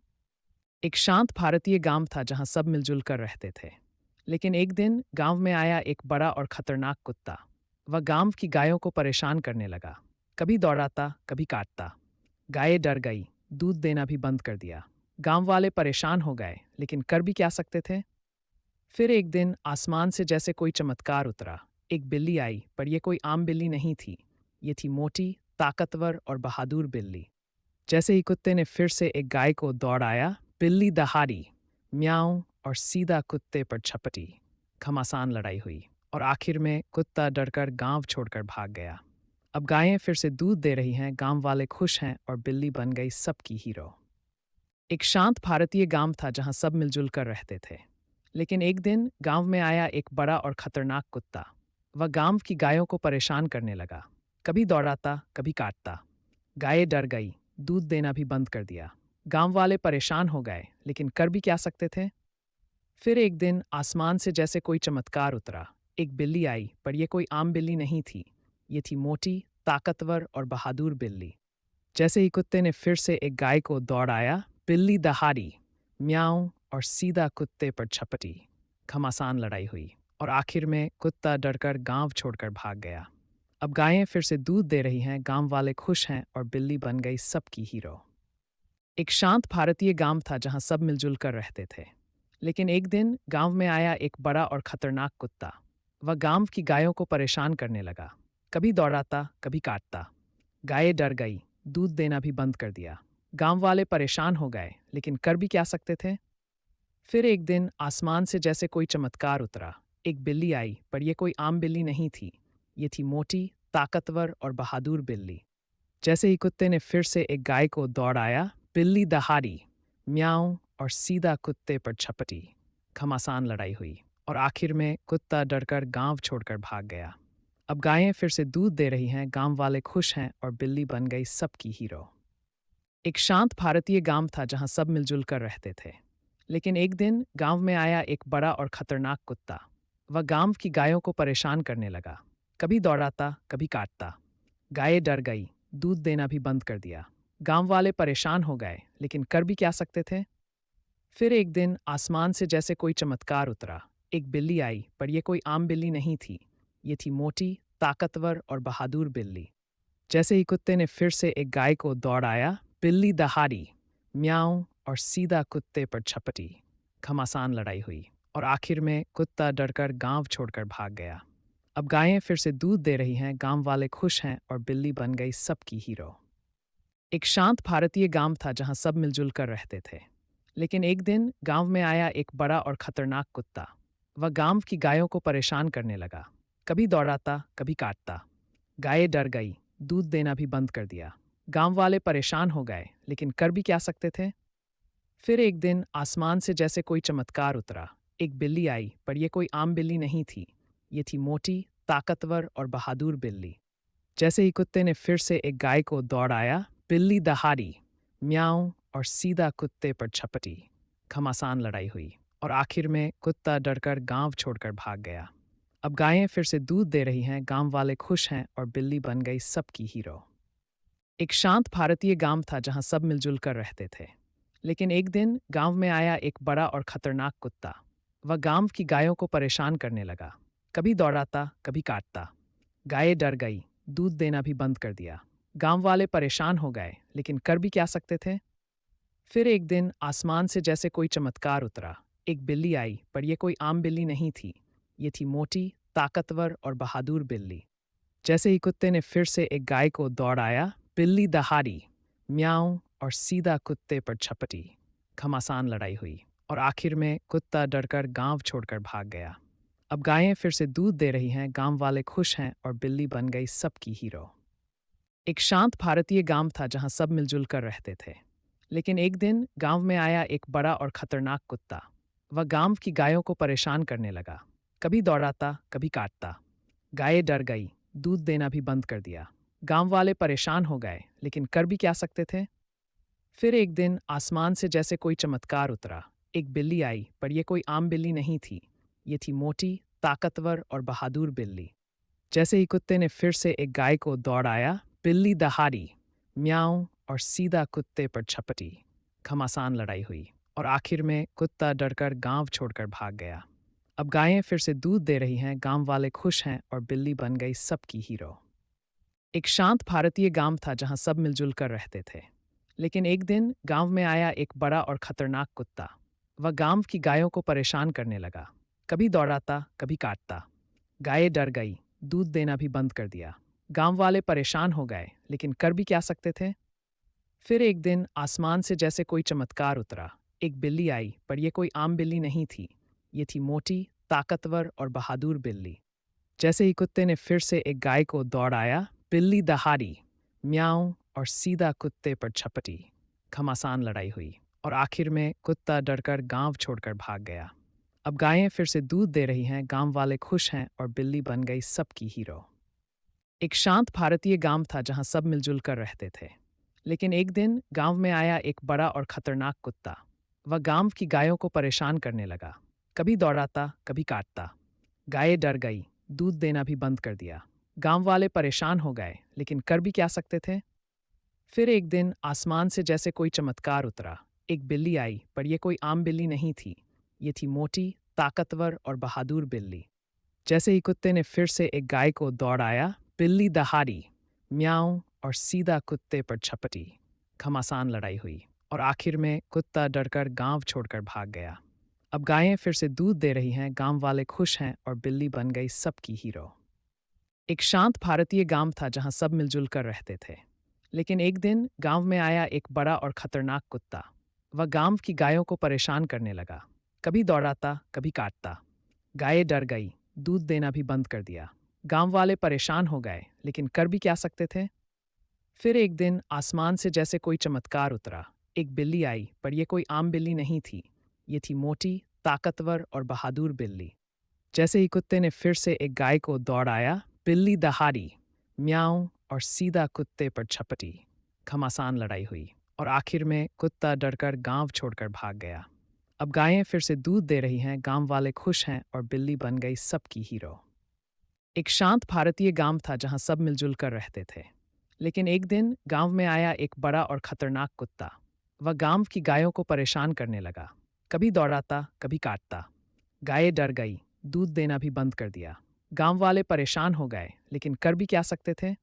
एक शांत भारतीय गांव था जहां सब मिलजुल कर रहते थे। लेकिन एक दिन गांव में आया एक बड़ा और खतरनाक कुत्ता। वह गांव की गायों को परेशान करने लगा। कभी दौड़ाता, कभी काटता। गायें डर गई, दूध देना भी बंद कर दिया। गांव वाले परेशान हो गए, लेकिन कर भी क्या सकते थे। फिर एक दिन आसमान से जैसे कोई चमत्कार उतरा। एक बिल्ली आई, पर यह कोई आम बिल्ली नहीं थी। ये थी मोटी, ताकतवर और बहादुर बिल्ली। जैसे ही कुत्ते ने फिर से एक गाय को दौड़ाया, बिल्ली दहाड़ी, म्याऊं और सीधा कुत्ते पर झपटी। घमासान लड़ाई हुई और आखिर में कुत्ता डरकर गांव छोड़कर भाग गया। अब गायें फिर से दूध दे रही हैं, गांव वाले खुश हैं और बिल्ली बन गई सबकी हीरो। एक शांत भारतीय गांव था जहां सब मिलजुल कर रहते थे। लेकिन एक दिन गांव में आया एक बड़ा और खतरनाक कुत्ता। वह गांव की गायों को परेशान करने लगा। कभी दौड़ाता, कभी काटता। गायें डर गई, दूध देना भी बंद कर दिया। गांव वाले परेशान हो गए, लेकिन कर भी क्या सकते थे। फिर एक दिन आसमान से जैसे कोई चमत्कार उतरा। एक बिल्ली आई, पर यह कोई आम बिल्ली नहीं थी। ये थी मोटी, ताकतवर और बहादुर बिल्ली। जैसे ही कुत्ते ने फिर से एक गाय को दौड़ाया, बिल्ली दहाड़ी, म्याऊं और सीधा कुत्ते पर झपटी। घमासान लड़ाई हुई और आखिर में कुत्ता डरकर गांव छोड़कर भाग गया। अब गायें फिर से दूध दे रही हैं, गांव वाले खुश हैं और बिल्ली बन गई सबकी हीरो। एक शांत भारतीय गांव था जहां सब मिलजुल कर रहते थे। लेकिन एक दिन गांव में आया एक बड़ा और खतरनाक कुत्ता। वह गांव की गायों को परेशान करने लगा। कभी दौड़ाता, कभी काटता। गायें डर गई, दूध देना भी बंद कर दिया। गांव वाले परेशान हो गए, लेकिन कर भी क्या सकते थे। फिर एक दिन आसमान से जैसे कोई चमत्कार उतरा। एक बिल्ली आई, पर यह कोई आम बिल्ली नहीं थी। ये थी मोटी, ताकतवर और बहादुर बिल्ली। जैसे ही कुत्ते ने फिर से एक गाय को दौड़ाया, बिल्ली दहाड़ी, म्याऊं और सीधा कुत्ते पर झपटी। घमासान लड़ाई हुई और आखिर में कुत्ता डरकर गांव छोड़कर भाग गया। अब गायें फिर से दूध दे रही हैं, गांव वाले खुश हैं और बिल्ली बन गई सबकी हीरो। एक शांत भारतीय गांव था जहां सब मिलजुल कर रहते थे। लेकिन एक दिन गांव में आया एक बड़ा और खतरनाक कुत्ता। वह गांव की गायों को परेशान करने लगा। कभी दौड़ाता, कभी काटता। गायें डर गई, दूध देना भी बंद कर दिया। गांव वाले परेशान हो गए, लेकिन कर भी क्या सकते थे। फिर एक दिन आसमान से जैसे कोई चमत्कार उतरा। एक बिल्ली आई, पर यह कोई आम बिल्ली नहीं थी। ये थी मोटी, ताकतवर और बहादुर बिल्ली। जैसे ही कुत्ते ने फिर से एक गाय को दौड़ाया, बिल्ली दहाड़ी, म्याऊं और सीधा कुत्ते पर झपटी। घमासान लड़ाई हुई और आखिर में कुत्ता डरकर गांव छोड़कर भाग गया। अब गायें फिर से दूध दे रही हैं, गांव वाले खुश हैं और बिल्ली बन गई सबकी हीरो। एक शांत भारतीय गांव था जहां सब मिलजुल कर रहते थे। लेकिन एक दिन गांव में आया एक बड़ा और खतरनाक कुत्ता। वह गांव की गायों को परेशान करने लगा। कभी दौड़ाता, कभी काटता। गायें डर गई, दूध देना भी बंद कर दिया। गांव वाले परेशान हो गए, लेकिन कर भी क्या सकते थे। फिर एक दिन आसमान से जैसे कोई चमत्कार उतरा। एक बिल्ली आई, पर यह कोई आम बिल्ली नहीं थी। ये थी मोटी, ताकतवर और बहादुर बिल्ली। जैसे ही कुत्ते ने फिर से एक गाय को दौड़ाया, बिल्ली दहाड़ी, म्याऊं और सीधा कुत्ते पर झपटी। घमासान लड़ाई हुई और आखिर में कुत्ता डरकर गांव छोड़कर भाग गया। अब गायें फिर से दूध दे रही हैं, गांव वाले खुश हैं और बिल्ली बन गई सबकी हीरो। एक शांत भारतीय गांव था जहां सब मिलजुल कर रहते थे। लेकिन एक दिन गांव में आया एक बड़ा और खतरनाक कुत्ता। वह गांव की गायों को परेशान करने लगा। कभी दौड़ाता, कभी काटता। गायें डर गई, दूध देना भी बंद कर दिया। गांव वाले परेशान हो गए, लेकिन कर भी क्या सकते थे। फिर एक दिन आसमान से जैसे कोई चमत्कार उतरा। एक बिल्ली आई, पर यह कोई आम बिल्ली नहीं थी। ये थी मोटी, ताकतवर और बहादुर बिल्ली। जैसे ही कुत्ते ने फिर से एक गाय को दौड़ाया, बिल्ली दहाड़ी, म्याऊं और सीधा कुत्ते पर झपटी। घमासान लड़ाई हुई और आखिर में कुत्ता डरकर गांव छोड़कर भाग गया। अब गायें फिर से दूध दे रही हैं, गांव वाले खुश हैं और बिल्ली बन गई सबकी हीरो। एक शांत भारतीय गांव था जहां सब मिलजुल कर रहते थे। लेकिन एक दिन गांव में आया एक बड़ा और खतरनाक कुत्ता। वह गांव की गायों को परेशान करने लगा। कभी दौड़ाता, कभी काटता। गायें डर गई, दूध देना भी बंद कर दिया। गांव वाले परेशान हो गए, लेकिन कर भी क्या सकते थे। फिर एक दिन आसमान से जैसे कोई चमत्कार उतरा। एक बिल्ली आई, पर यह कोई आम बिल्ली नहीं थी। ये थी मोटी, ताकतवर और बहादुर बिल्ली। जैसे ही कुत्ते ने फिर से एक गाय को दौड़ाया, बिल्ली दहाड़ी, म्याऊं और सीधा कुत्ते पर झपटी। घमासान लड़ाई हुई और आखिर में कुत्ता डरकर गांव छोड़कर भाग गया। अब गायें फिर से दूध दे रही हैं, गांव वाले खुश हैं और बिल्ली बन गई सबकी हीरो। एक शांत भारतीय गांव था जहां सब मिलजुल कर रहते थे। लेकिन एक दिन गांव में आया एक बड़ा और खतरनाक कुत्ता। वह गांव की गायों को परेशान करने लगा। कभी दौड़ाता, कभी काटता। गायें डर गई, दूध देना भी बंद कर दिया। गांव वाले परेशान हो गए, लेकिन कर भी क्या सकते थे। फिर एक दिन आसमान से जैसे कोई चमत्कार उतरा। एक बिल्ली आई, पर यह कोई आम बिल्ली नहीं थी। ये थी मोटी, ताकतवर और बहादुर बिल्ली। जैसे ही कुत्ते ने फिर से एक गाय को दौड़ाया, बिल्ली दहाड़ी, म्याऊं और सीधा कुत्ते पर झपटी। घमासान लड़ाई हुई और आखिर में कुत्ता डरकर गांव छोड़कर भाग गया। अब गायें फिर से दूध दे रही हैं, गांव वाले खुश हैं और बिल्ली बन गई सबकी हीरो। एक शांत भारतीय गांव था जहां सब मिलजुल कर रहते थे। लेकिन एक दिन गांव में आया एक बड़ा और खतरनाक कुत्ता। वह गांव की गायों को परेशान करने लगा। कभी दौड़ाता, कभी काटता। गायें डर गई, दूध देना भी बंद कर दिया। गांव वाले परेशान हो गए, लेकिन कर भी क्या सकते थे। फिर एक दिन आसमान से जैसे कोई चमत्कार उतरा। एक बिल्ली आई, पर यह कोई आम बिल्ली नहीं थी। ये थी मोटी, ताकतवर और बहादुर बिल्ली। जैसे ही कुत्ते ने फिर से एक गाय को दौड़ाया, बिल्ली दहाड़ी, म्याऊं और सीधा कुत्ते पर झपटी। घमासान लड़ाई हुई और आखिर में कुत्ता डरकर गांव छोड़कर भाग गया। अब गायें फिर से दूध दे रही हैं, गांव वाले खुश हैं और बिल्ली बन गई सबकी हीरो। एक शांत भारतीय गांव था जहां सब मिलजुल कर रहते थे। लेकिन एक दिन गांव में आया एक बड़ा और खतरनाक कुत्ता। वह गांव की गायों को परेशान करने लगा। कभी दौड़ाता, कभी काटता। गायें डर गई, दूध देना भी बंद कर दिया। गांव वाले परेशान हो गए, लेकिन कर भी क्या सकते थे। फिर एक दिन आसमान से जैसे कोई चमत्कार उतरा। एक बिल्ली आई, पर यह कोई आम बिल्ली नहीं थी। ये थी मोटी, ताकतवर और बहादुर बिल्ली। जैसे ही कुत्ते ने फिर से एक गाय को दौड़ाया, बिल्ली दहाड़ी, म्याऊं और सीधा कुत्ते पर झपटी। घमासान लड़ाई हुई और आखिर में कुत्ता डरकर गांव छोड़कर भाग गया। अब गायें फिर से दूध दे रही हैं, गांव वाले खुश हैं और बिल्ली बन गई सबकी हीरो। एक शांत भारतीय गांव था जहां सब मिलजुल कर रहते थे। लेकिन एक दिन गांव में आया एक बड़ा और खतरनाक कुत्ता। वह गांव की गायों को परेशान करने लगा। कभी दौड़ाता, कभी काटता। गायें डर गई, दूध देना भी बंद कर दिया। गांव वाले परेशान हो गए, लेकिन कर भी क्या सकते थे।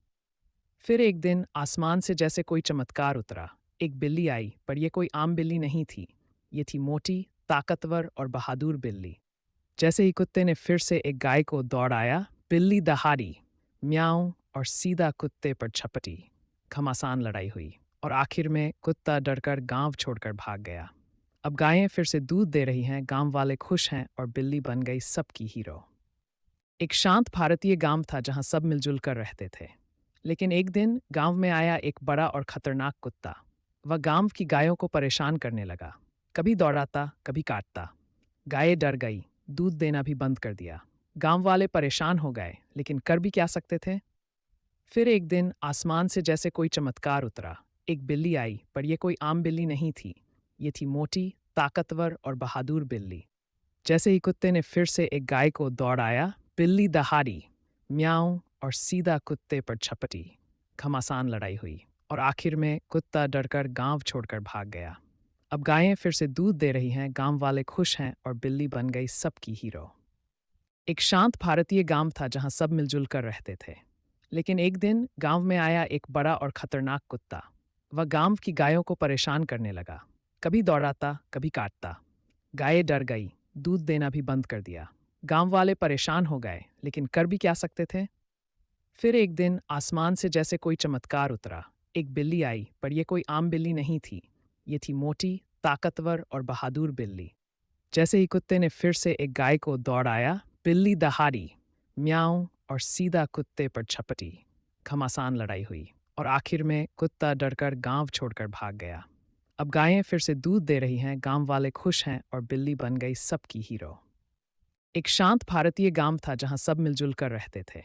फिर एक दिन आसमान से जैसे कोई चमत्कार उतरा। एक बिल्ली आई, पर यह कोई आम बिल्ली नहीं थी। ये थी मोटी, ताकतवर और बहादुर बिल्ली। जैसे ही कुत्ते ने फिर से एक गाय को दौड़ाया, बिल्ली दहाड़ी, म्याऊं और सीधा कुत्ते पर झपटी। घमासान लड़ाई हुई और आखिर में कुत्ता डरकर गांव छोड़कर भाग गया। अब गायें फिर से दूध दे रही हैं, गांव वाले खुश हैं और बिल्ली बन गई सबकी हीरो। एक शांत भारतीय गांव था जहां सब मिलजुल कर रहते थे। लेकिन एक दिन गांव में आया एक बड़ा और खतरनाक कुत्ता। वह गांव की गायों को परेशान करने लगा। कभी दौड़ाता, कभी काटता। गायें डर गई, दूध देना भी बंद कर दिया। गांव वाले परेशान हो गए, लेकिन कर भी क्या सकते थे। फिर एक दिन आसमान से जैसे कोई चमत्कार उतरा। एक बिल्ली आई, पर यह कोई आम बिल्ली नहीं थी। ये थी मोटी, ताकतवर और बहादुर बिल्ली। जैसे ही कुत्ते ने फिर से एक गाय को दौड़ाया, बिल्ली दहाड़ी, म्याऊं और सीधा कुत्ते पर झपटी। घमासान लड़ाई हुई और आखिर में कुत्ता डरकर गांव छोड़कर भाग गया। अब गायें फिर से दूध दे रही हैं, गांव वाले खुश हैं और बिल्ली बन गई सबकी हीरो। एक शांत भारतीय गांव था जहां सब मिलजुल कर रहते थे। लेकिन एक दिन गांव में आया एक बड़ा और खतरनाक कुत्ता। वह गांव की गायों को परेशान करने लगा। कभी दौड़ाता, कभी काटता। गायें डर गई, दूध देना भी बंद कर दिया। गांव वाले परेशान हो गए, लेकिन कर भी क्या सकते थे। फिर एक दिन आसमान से जैसे कोई चमत्कार उतरा। एक बिल्ली आई, पर यह कोई आम बिल्ली नहीं थी। ये थी मोटी, ताकतवर और बहादुर बिल्ली। जैसे ही कुत्ते ने फिर से एक गाय को दौड़ाया, बिल्ली दहाड़ी, म्याऊं और सीधा कुत्ते पर झपटी। घमासान लड़ाई हुई और आखिर में कुत्ता डरकर गांव छोड़कर भाग गया। अब गायें फिर से दूध दे रही हैं, गांव वाले खुश हैं और बिल्ली बन गई सबकी हीरो। एक शांत भारतीय गांव था जहां सब मिलजुल कर रहते थे।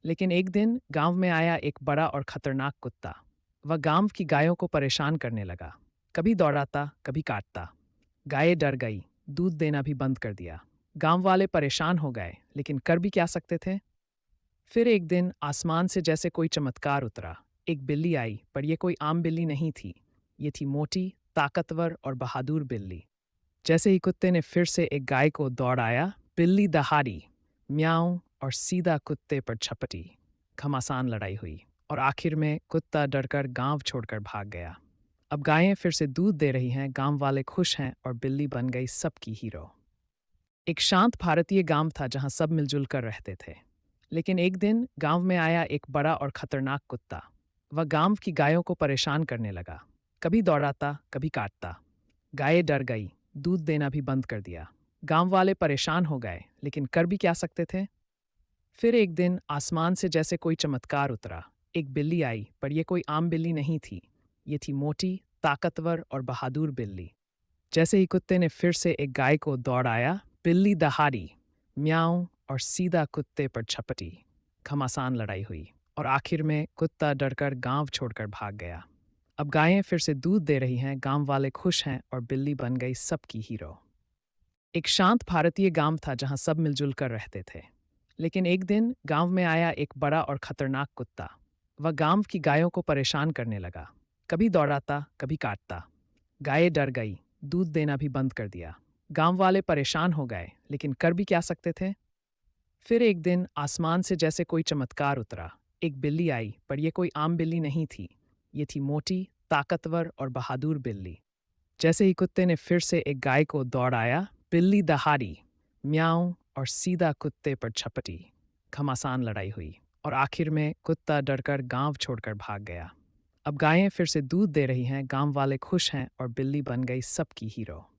लेकिन एक दिन गांव में आया एक बड़ा और खतरनाक कुत्ता। वह गांव की गायों को परेशान करने लगा। कभी दौड़ाता, कभी काटता। गायें डर गई, दूध देना भी बंद कर दिया। गांव वाले परेशान हो गए, लेकिन कर भी क्या सकते थे। फिर एक दिन आसमान से जैसे कोई चमत्कार उतरा। एक बिल्ली आई, पर यह कोई आम बिल्ली नहीं थी। ये थी मोटी, ताकतवर और बहादुर बिल्ली। जैसे ही कुत्ते ने फिर से एक गाय को दौड़ाया, बिल्ली दहाड़ी, म्याऊं और सीधा कुत्ते पर झपटी। घमासान लड़ाई हुई और आखिर में कुत्ता डरकर गांव छोड़कर भाग गया। अब गायें फिर से दूध दे रही हैं, गांव वाले खुश हैं और बिल्ली बन गई सबकी हीरो। एक शांत भारतीय गांव था जहां सब मिलजुल कर रहते थे। लेकिन एक दिन गांव में आया एक बड़ा और खतरनाक कुत्ता। वह गांव की गायों को परेशान करने लगा। कभी दौड़ाता, कभी काटता। गायें डर गई, दूध देना भी बंद कर दिया। गांव वाले परेशान हो गए, लेकिन कर भी क्या सकते थे। फिर एक दिन आसमान से जैसे कोई चमत्कार उतरा। एक बिल्ली आई, पर यह कोई आम बिल्ली नहीं थी। ये थी मोटी, ताकतवर और बहादुर बिल्ली। जैसे ही कुत्ते ने फिर से एक गाय को दौड़ाया, बिल्ली दहाड़ी, म्याऊं और सीधा कुत्ते पर झपटी। घमासान लड़ाई हुई और आखिर में कुत्ता डरकर गांव छोड़कर भाग गया। अब गायें फिर से दूध दे रही हैं, गांव वाले खुश हैं और बिल्ली बन गई सबकी हीरो। एक शांत भारतीय गांव था जहां सब मिलजुल कर रहते थे। लेकिन एक दिन गांव में आया एक बड़ा और खतरनाक कुत्ता। वह गांव की गायों को परेशान करने लगा। कभी दौड़ाता, कभी काटता। गायें डर गई, दूध देना भी बंद कर दिया। गांव वाले परेशान हो गए, लेकिन कर भी क्या सकते थे। फिर एक दिन आसमान से जैसे कोई चमत्कार उतरा। एक बिल्ली आई, पर यह कोई आम बिल्ली नहीं थी। ये थी मोटी, ताकतवर और बहादुर बिल्ली। जैसे ही कुत्ते ने फिर से एक गाय को दौड़ाया, बिल्ली दहाड़ी, म्याऊं और सीधा कुत्ते पर झपटी। घमासान लड़ाई हुई और आखिर में कुत्ता डरकर गांव छोड़कर भाग गया। अब गायें फिर से दूध दे रही हैं, गांव वाले खुश हैं और बिल्ली बन गई सबकी हीरो।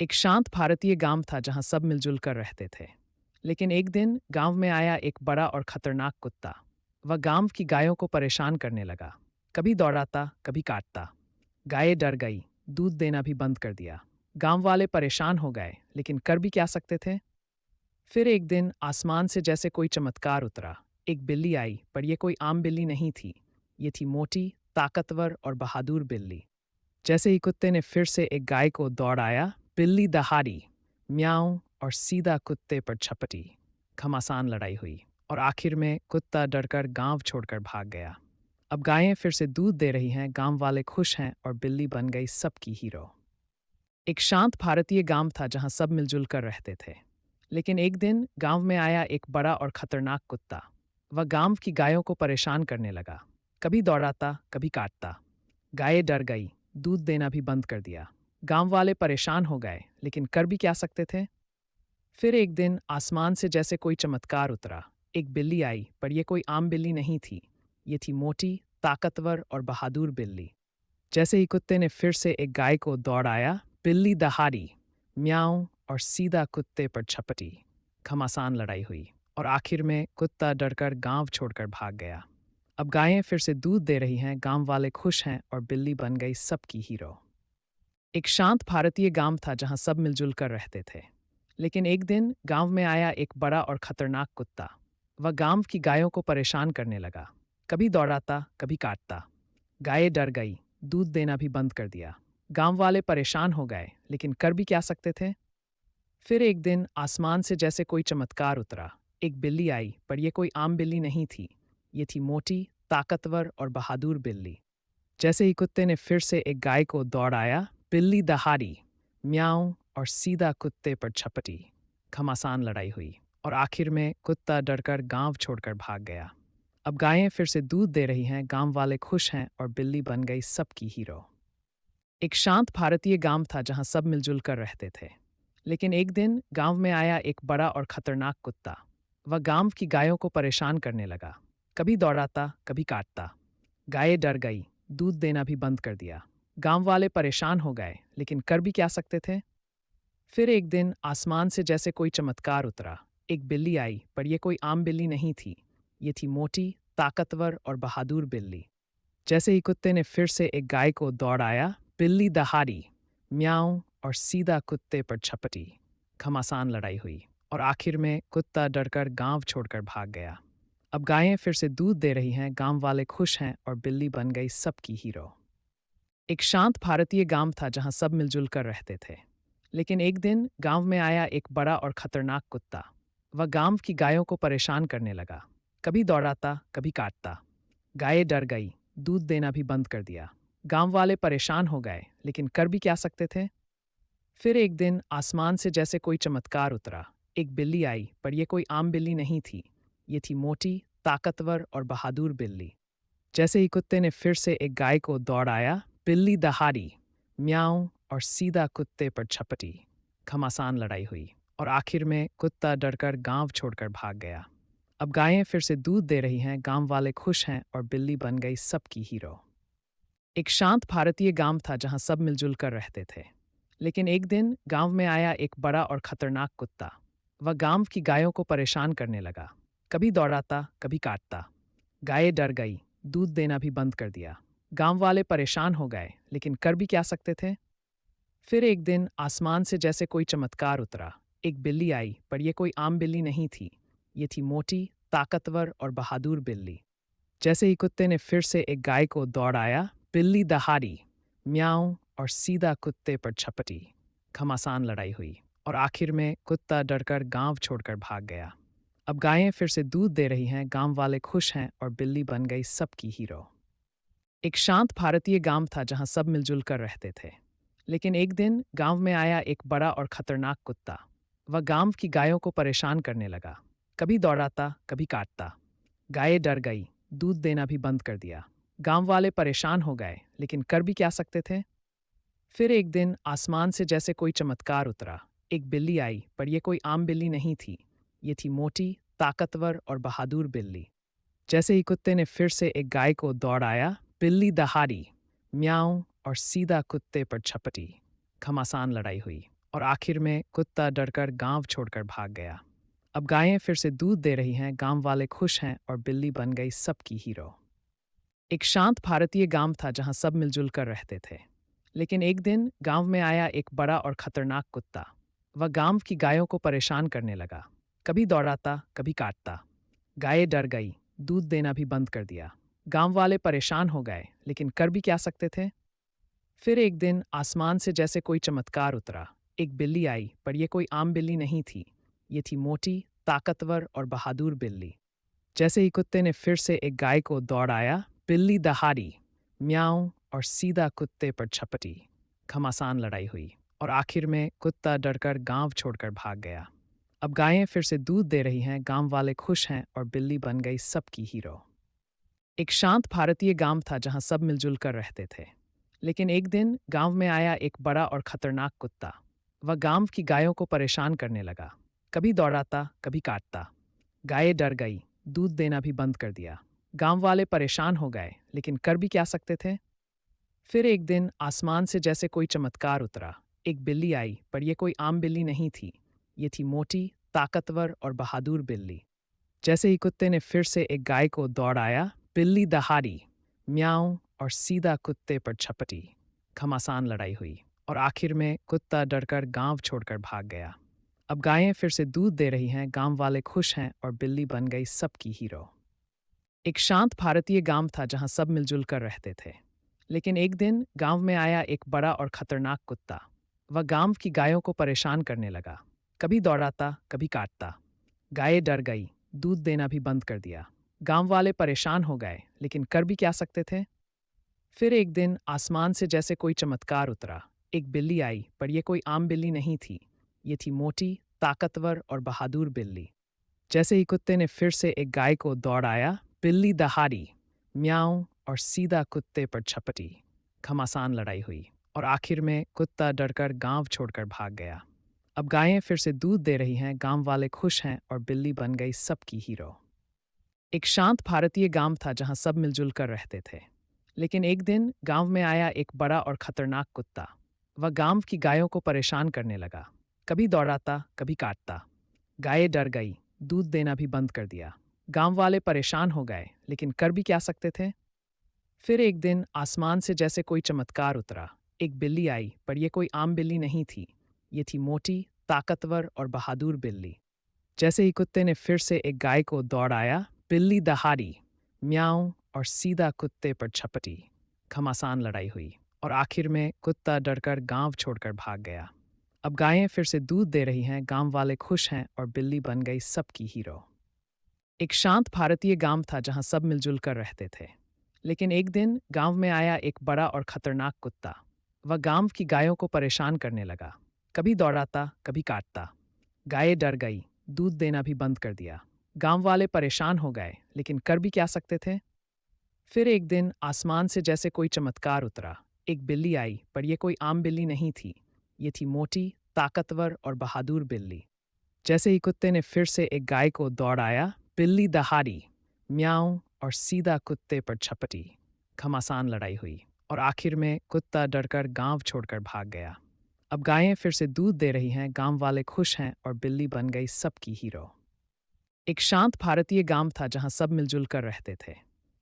एक शांत भारतीय गांव था जहां सब मिलजुल कर रहते थे। लेकिन एक दिन गांव में आया एक बड़ा और खतरनाक कुत्ता। वह गांव की गायों को परेशान करने लगा। कभी दौड़ाता, कभी काटता। गायें डर गई, दूध देना भी बंद कर दिया। गांव वाले परेशान हो गए, लेकिन कर भी क्या सकते थे। फिर एक दिन आसमान से जैसे कोई चमत्कार उतरा। एक बिल्ली आई, पर यह कोई आम बिल्ली नहीं थी। ये थी मोटी, ताकतवर और बहादुर बिल्ली। जैसे ही कुत्ते ने फिर से एक गाय को दौड़ाया, बिल्ली दहाड़ी, म्याऊं और सीधा कुत्ते पर झपटी। घमासान लड़ाई हुई और आखिर में कुत्ता डरकर गांव छोड़कर भाग गया। अब गायें फिर से दूध दे रही हैं, गांव वाले खुश हैं और बिल्ली बन गई सबकी हीरो। एक शांत भारतीय गांव था जहां सब मिलजुल कर रहते थे। लेकिन एक दिन गांव में आया एक बड़ा और खतरनाक कुत्ता। वह गांव की गायों को परेशान करने लगा। कभी दौड़ाता, कभी काटता। गायें डर गई, दूध देना भी बंद कर दिया। गांव वाले परेशान हो गए, लेकिन कर भी क्या सकते थे। फिर एक दिन आसमान से जैसे कोई चमत्कार उतरा। एक बिल्ली आई, पर यह कोई आम बिल्ली नहीं थी। ये थी मोटी, ताकतवर और बहादुर बिल्ली। जैसे ही कुत्ते ने फिर से एक गाय को दौड़ाया, बिल्ली दहाड़ी, म्याऊं और सीधा कुत्ते पर झपटी। घमासान लड़ाई हुई और आखिर में कुत्ता डरकर गांव छोड़कर भाग गया। अब गायें फिर से दूध दे रही हैं, गांव वाले खुश हैं और बिल्ली बन गई सबकी हीरो। एक शांत भारतीय गांव था जहां सब मिलजुल कर रहते थे। लेकिन एक दिन गांव में आया एक बड़ा और खतरनाक कुत्ता। वह गांव की गायों को परेशान करने लगा। कभी दौड़ाता, कभी काटता। गायें डर गई, दूध देना भी बंद कर दिया। गांव वाले परेशान हो गए, लेकिन कर भी क्या सकते थे। फिर एक दिन आसमान से जैसे कोई चमत्कार उतरा। एक बिल्ली आई, पर यह कोई आम बिल्ली नहीं थी। ये थी मोटी, ताकतवर और बहादुर बिल्ली। जैसे ही कुत्ते ने फिर से एक गाय को दौड़ाया, बिल्ली दहाड़ी, म्याऊं और सीधा कुत्ते पर झपटी। घमासान लड़ाई हुई और आखिर में कुत्ता डरकर गांव छोड़कर भाग गया। अब गायें फिर से दूध दे रही हैं, गांव वाले खुश हैं और बिल्ली बन गई सबकी हीरो। एक शांत भारतीय गांव था जहां सब मिलजुल कर रहते थे। लेकिन एक दिन गांव में आया एक बड़ा और खतरनाक कुत्ता। वह गांव की गायों को परेशान करने लगा। कभी दौड़ाता, कभी काटता। गायें डर गई, दूध देना भी बंद कर दिया। गांव वाले परेशान हो गए, लेकिन कर भी क्या सकते थे। फिर एक दिन आसमान से जैसे कोई चमत्कार उतरा। एक बिल्ली आई, पर यह कोई आम बिल्ली नहीं थी। ये थी मोटी, ताकतवर और बहादुर बिल्ली। जैसे ही कुत्ते ने फिर से एक गाय को दौड़ाया, बिल्ली दहाड़ी, म्याऊं और सीधा कुत्ते पर झपटी। घमासान लड़ाई हुई और आखिर में कुत्ता डरकर गांव छोड़कर भाग गया। अब गायें फिर से दूध दे रही हैं, गांव वाले खुश हैं और बिल्ली बन गई सबकी हीरो। एक शांत भारतीय गांव था जहां सब मिलजुल कर रहते थे। लेकिन एक दिन गांव में आया एक बड़ा और खतरनाक कुत्ता। वह गांव की गायों को परेशान करने लगा। कभी दौड़ाता, कभी काटता। गायें डर गई, दूध देना भी बंद कर दिया। गांव वाले परेशान हो गए, लेकिन कर भी क्या सकते थे। फिर एक दिन आसमान से जैसे कोई चमत्कार उतरा। एक बिल्ली आई, पर यह कोई आम बिल्ली नहीं थी। ये थी मोटी, ताकतवर और बहादुर बिल्ली। जैसे ही कुत्ते ने फिर से एक गाय को दौड़ाया, बिल्ली दहाड़ी, म्याऊं और सीधा कुत्ते पर झपटी। घमासान लड़ाई हुई और आखिर में कुत्ता डरकर गांव छोड़कर भाग गया। अब गायें फिर से दूध दे रही हैं, गांव वाले खुश हैं और बिल्ली बन गई सबकी हीरो। एक शांत भारतीय गांव था जहां सब मिलजुल कर रहते थे। लेकिन एक दिन गांव में आया एक बड़ा और खतरनाक कुत्ता। वह गांव की गायों को परेशान करने लगा। कभी दौड़ाता, कभी काटता। गायें डर गई, दूध देना भी बंद कर दिया। गांव वाले परेशान हो गए, लेकिन कर भी क्या सकते थे। फिर एक दिन आसमान से जैसे कोई चमत्कार उतरा। एक बिल्ली आई, पर यह कोई आम बिल्ली नहीं थी। ये थी मोटी, ताकतवर और बहादुर बिल्ली। जैसे ही कुत्ते ने फिर से एक गाय को दौड़ाया, बिल्ली दहाड़ी, म्याऊं और सीधा कुत्ते पर झपटी। घमासान लड़ाई हुई और आखिर में कुत्ता डरकर गांव छोड़कर भाग गया। अब गायें फिर से दूध दे रही हैं, गांव वाले खुश हैं और बिल्ली बन गई सबकी हीरो। एक शांत भारतीय गांव था जहां सब मिलजुल कर रहते थे। लेकिन एक दिन गांव में आया एक बड़ा और खतरनाक कुत्ता। वह गांव की गायों को परेशान करने लगा। कभी दौड़ाता, कभी काटता। गायें डर गई, दूध देना भी बंद कर दिया। गांव वाले परेशान हो गए, लेकिन कर भी क्या सकते थे। फिर एक दिन आसमान से जैसे कोई चमत्कार उतरा। एक बिल्ली आई, पर यह कोई आम बिल्ली नहीं थी। ये थी मोटी, ताकतवर और बहादुर बिल्ली। जैसे ही कुत्ते ने फिर से एक गाय को दौड़ाया, बिल्ली दहाड़ी, म्याऊं और सीधा कुत्ते पर झपटी। घमासान लड़ाई हुई और आखिर में कुत्ता डरकर गांव छोड़कर भाग गया। अब गायें फिर से दूध दे रही हैं, गांव वाले खुश हैं और बिल्ली बन गई सबकी हीरो। एक शांत भारतीय गांव था जहां सब मिलजुल कर रहते थे। लेकिन एक दिन गांव में आया एक बड़ा और खतरनाक कुत्ता। वह गांव की गायों को परेशान करने लगा। कभी दौड़ाता, कभी काटता। गायें डर गई, दूध देना भी बंद कर दिया। गांव वाले परेशान हो गए, लेकिन कर भी क्या सकते थे। फिर एक दिन आसमान से जैसे कोई चमत्कार उतरा। एक बिल्ली आई, पर यह कोई आम बिल्ली नहीं थी। ये थी मोटी, ताकतवर और बहादुर बिल्ली। जैसे ही कुत्ते ने फिर से एक गाय को दौड़ाया, बिल्ली दहाड़ी, म्याऊं और सीधा कुत्ते पर झपटी। घमासान लड़ाई हुई और आखिर में कुत्ता डरकर गांव छोड़कर भाग गया। अब गायें फिर से दूध दे रही हैं, गांव वाले खुश हैं और बिल्ली बन गई सबकी हीरो। एक शांत भारतीय गांव था जहां सब मिलजुल कर रहते थे। लेकिन एक दिन गांव में आया एक बड़ा और खतरनाक कुत्ता। वह गांव की गायों को परेशान करने लगा। कभी दौड़ाता, कभी काटता। गायें डर गई, दूध देना भी बंद कर दिया। गांव वाले परेशान हो गए, लेकिन कर भी क्या सकते थे। फिर एक दिन आसमान से जैसे कोई चमत्कार उतरा। एक बिल्ली आई, पर यह कोई आम बिल्ली नहीं थी। ये थी मोटी, ताकतवर और बहादुर बिल्ली। जैसे ही कुत्ते ने फिर से एक गाय को दौड़ाया, बिल्ली दहाड़ी, म्याऊं और सीधा कुत्ते पर झपटी। घमासान लड़ाई हुई और आखिर में कुत्ता डरकर गांव छोड़कर भाग गया। अब गायें फिर से दूध दे रही हैं, गांव वाले खुश हैं और बिल्ली बन गई सबकी हीरो। एक शांत भारतीय गांव था जहां सब मिलजुल कर रहते थे। लेकिन एक दिन गांव में आया एक बड़ा और खतरनाक कुत्ता। वह गांव की गायों को परेशान करने लगा। कभी दौड़ाता, कभी काटता। गायें डर गई, दूध देना भी बंद कर दिया। गांव वाले परेशान हो गए, लेकिन कर भी क्या सकते थे। फिर एक दिन आसमान से जैसे कोई चमत्कार उतरा। एक बिल्ली आई, पर यह कोई आम बिल्ली नहीं थी। ये थी मोटी, ताकतवर और बहादुर बिल्ली। जैसे ही कुत्ते ने फिर से एक गाय को दौड़ाया, बिल्ली दहाड़ी, म्याऊं और सीधा कुत्ते पर झपटी। घमासान लड़ाई हुई और आखिर में कुत्ता डरकर गांव छोड़कर भाग गया। अब गायें फिर से दूध दे रही हैं, गांव वाले खुश हैं और बिल्ली बन गई सबकी हीरो। एक शांत भारतीय गांव था जहां सब मिलजुल कर रहते थे। लेकिन एक दिन गांव में आया एक बड़ा और खतरनाक कुत्ता। वह गांव की गायों को परेशान करने लगा। कभी दौड़ाता, कभी काटता। गायें डर गई, दूध देना भी बंद कर दिया। गांव वाले परेशान हो गए, लेकिन कर भी क्या सकते थे। फिर एक दिन आसमान से जैसे कोई चमत्कार उतरा। एक बिल्ली आई, पर यह कोई आम बिल्ली नहीं थी। ये थी मोटी, ताकतवर और बहादुर बिल्ली। जैसे ही कुत्ते ने फिर से एक गाय को दौड़ाया, बिल्ली दहाड़ी, म्याऊं और सीधा कुत्ते पर झपटी। घमासान लड़ाई हुई और आखिर में कुत्ता डरकर गांव छोड़कर भाग गया। अब गायें फिर से दूध दे रही हैं, गांव वाले खुश हैं और बिल्ली बन गई सबकी हीरो। एक शांत भारतीय गांव था जहां सब मिलजुल कर रहते थे। लेकिन एक दिन गांव में आया एक बड़ा और खतरनाक कुत्ता। वह गांव की गायों को परेशान करने लगा। कभी दौड़ाता, कभी काटता। गायें डर गई, दूध देना भी बंद कर दिया। गांव वाले परेशान हो गए, लेकिन कर भी क्या सकते थे। फिर एक दिन आसमान से जैसे कोई चमत्कार उतरा। एक बिल्ली आई, पर यह कोई आम बिल्ली नहीं थी। ये थी मोटी, ताकतवर और बहादुर बिल्ली। जैसे ही कुत्ते ने फिर से एक गाय को दौड़ाया, बिल्ली दहाड़ी, म्याऊं और सीधा कुत्ते पर झपटी। घमासान लड़ाई हुई और आखिर में कुत्ता डरकर गांव छोड़कर भाग गया। अब गायें फिर से दूध दे रही हैं, गांव वाले खुश हैं और बिल्ली बन गई सबकी हीरो। एक शांत भारतीय गांव था जहां सब मिलजुल कर रहते थे।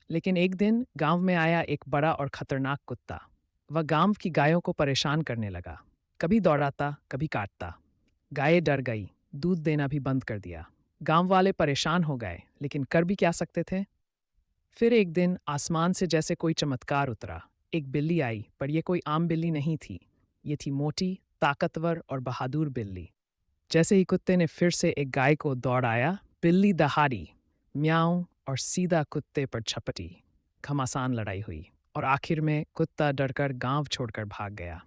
लेकिन एक दिन गांव में आया एक बड़ा और खतरनाक कुत्ता। वह गांव की गायों को परेशान करने लगा। कभी दौड़ाता, कभी काटता। गायें डर गई, दूध देना भी बंद कर दिया। गांव वाले परेशान हो गए, लेकिन कर भी क्या सकते थे। फिर एक दिन आसमान से जैसे कोई चमत्कार उतरा। एक बिल्ली आई, पर यह कोई आम बिल्ली नहीं थी। ये थी मोटी, ताकतवर और बहादुर बिल्ली। जैसे ही कुत्ते ने फिर से एक गाय को दौड़ाया, बिल्ली दहाड़ी, म्याऊं और सीधा कुत्ते पर झपटी। घमासान लड़ाई हुई और आखिर में कुत्ता डरकर गांव छोड़कर भाग गया।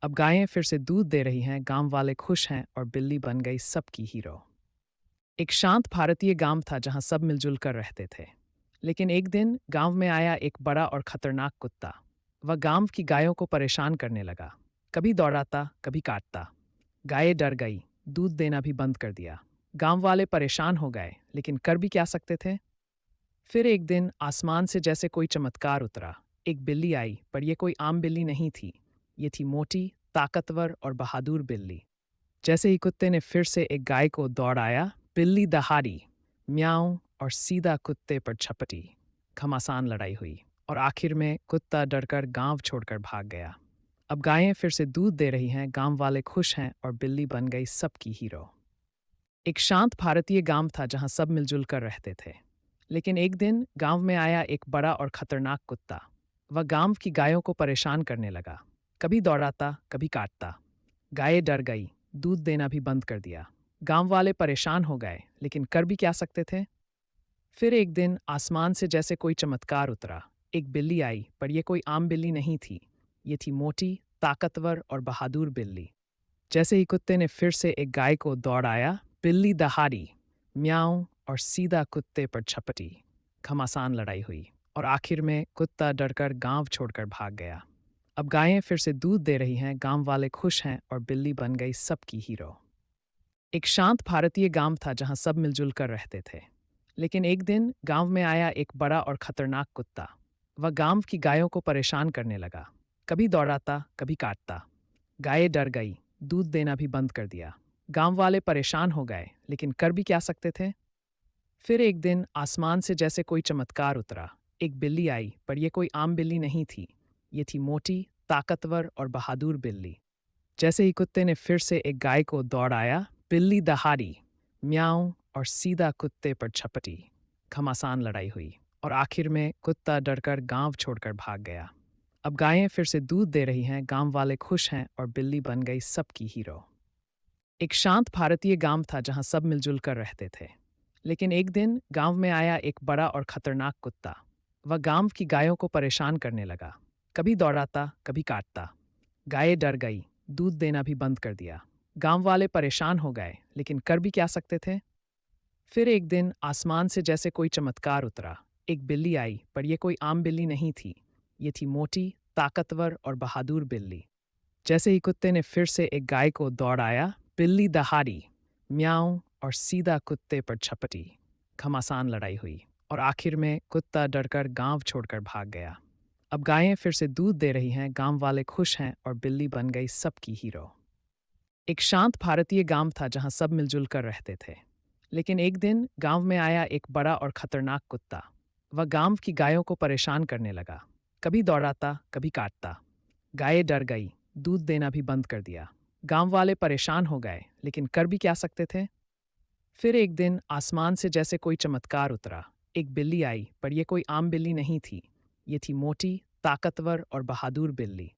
अब गायें फिर से दूध दे रही हैं, गांव वाले खुश हैं और बिल्ली बन गई सबकी हीरो। एक शांत भारतीय गांव था जहां सब मिलजुल कर रहते थे। लेकिन एक दिन गांव में आया एक बड़ा और खतरनाक कुत्ता। वह गांव की गायों को परेशान करने लगा। कभी दौड़ाता, कभी काटता। गायें डर गई, दूध देना भी बंद कर दिया। गांव वाले परेशान हो गए, लेकिन कर भी क्या सकते थे। फिर एक दिन आसमान से जैसे कोई चमत्कार उतरा। एक बिल्ली आई, पर यह कोई आम बिल्ली नहीं थी। ये थी मोटी, ताकतवर और बहादुर बिल्ली। जैसे ही कुत्ते ने फिर से एक गाय को दौड़ाया, बिल्ली दहाड़ी, म्याऊं और सीधा कुत्ते पर झपटी। घमासान लड़ाई हुई और आखिर में कुत्ता डरकर गांव छोड़कर भाग गया। अब गायें फिर से दूध दे रही हैं, गांव वाले खुश हैं और बिल्ली बन गई सबकी हीरो। एक शांत भारतीय गांव था जहां सब मिलजुल कर रहते थे। लेकिन एक दिन गांव में आया एक बड़ा और खतरनाक कुत्ता। वह गांव की गायों को परेशान करने लगा। कभी दौड़ाता, कभी काटता। गायें डर गई, दूध देना भी बंद कर दिया। गांव वाले परेशान हो गए, लेकिन कर भी क्या सकते थे। फिर एक दिन आसमान से जैसे कोई चमत्कार उतरा। एक बिल्ली आई, पर यह कोई आम बिल्ली नहीं थी। ये थी मोटी, ताकतवर और बहादुर बिल्ली। जैसे ही कुत्ते ने फिर से एक गाय को दौड़ाया, बिल्ली दहाड़ी, म्याऊं और सीधा कुत्ते पर झपटी। घमासान लड़ाई हुई और आखिर में कुत्ता डरकर गांव छोड़कर भाग गया। अब गायें फिर से दूध दे रही हैं, गांव वाले खुश हैं और बिल्ली बन गई सबकी हीरो। एक शांत भारतीय गांव था जहां सब मिलजुल कर रहते थे। लेकिन एक दिन गांव में आया एक बड़ा और खतरनाक कुत्ता। वह गांव की गायों को परेशान करने लगा। कभी दौड़ाता, कभी काटता। गायें डर गई, दूध देना भी बंद कर दिया। गांव वाले परेशान हो गए, लेकिन कर भी क्या सकते थे। फिर एक दिन आसमान से जैसे कोई चमत्कार उतरा। एक बिल्ली आई, पर यह कोई आम बिल्ली नहीं थी। ये थी मोटी, ताकतवर और बहादुर बिल्ली। जैसे ही कुत्ते ने फिर से एक गाय को दौड़ाया, बिल्ली दहाड़ी, म्याऊं और सीधा कुत्ते पर झपटी। घमासान लड़ाई हुई और आखिर में कुत्ता डरकर गांव छोड़कर भाग गया। अब गायें फिर से दूध दे रही हैं, गांव वाले खुश हैं और बिल्ली बन गई सबकी हीरो। एक शांत भारतीय गांव था जहां सब मिलजुल कर रहते थे। लेकिन एक दिन गांव में आया एक बड़ा और खतरनाक कुत्ता। वह गांव की गायों को परेशान करने लगा। कभी दौड़ाता, कभी काटता। गायें डर गई, दूध देना भी बंद कर दिया। गांव वाले परेशान हो गए, लेकिन कर भी क्या सकते थे। फिर एक दिन आसमान से जैसे कोई चमत्कार उतरा। एक बिल्ली आई, पर यह कोई आम बिल्ली नहीं थी। ये थी मोटी, ताकतवर और बहादुर बिल्ली। जैसे ही कुत्ते ने फिर से एक गाय को दौड़ाया, बिल्ली दहाड़ी, म्याऊं और सीधा कुत्ते पर झपटी। घमासान लड़ाई हुई और आखिर में कुत्ता डरकर गांव छोड़कर भाग गया। अब गायें फिर से दूध दे रही हैं, गांव वाले खुश हैं और बिल्ली बन गई सबकी हीरो। एक शांत भारतीय गांव था जहां सब मिलजुल कर रहते थे। लेकिन एक दिन गांव में आया एक बड़ा और खतरनाक कुत्ता। वह गांव की गायों को परेशान करने लगा। कभी दौड़ाता, कभी काटता। गायें डर गई, दूध देना भी बंद कर दिया। गांव वाले परेशान हो गए, लेकिन कर भी क्या सकते थे। फिर एक दिन आसमान से जैसे कोई चमत्कार उतरा। एक बिल्ली आई, पर यह कोई आम बिल्ली नहीं थी। ये थी मोटी, ताकतवर और बहादुर बिल्ली।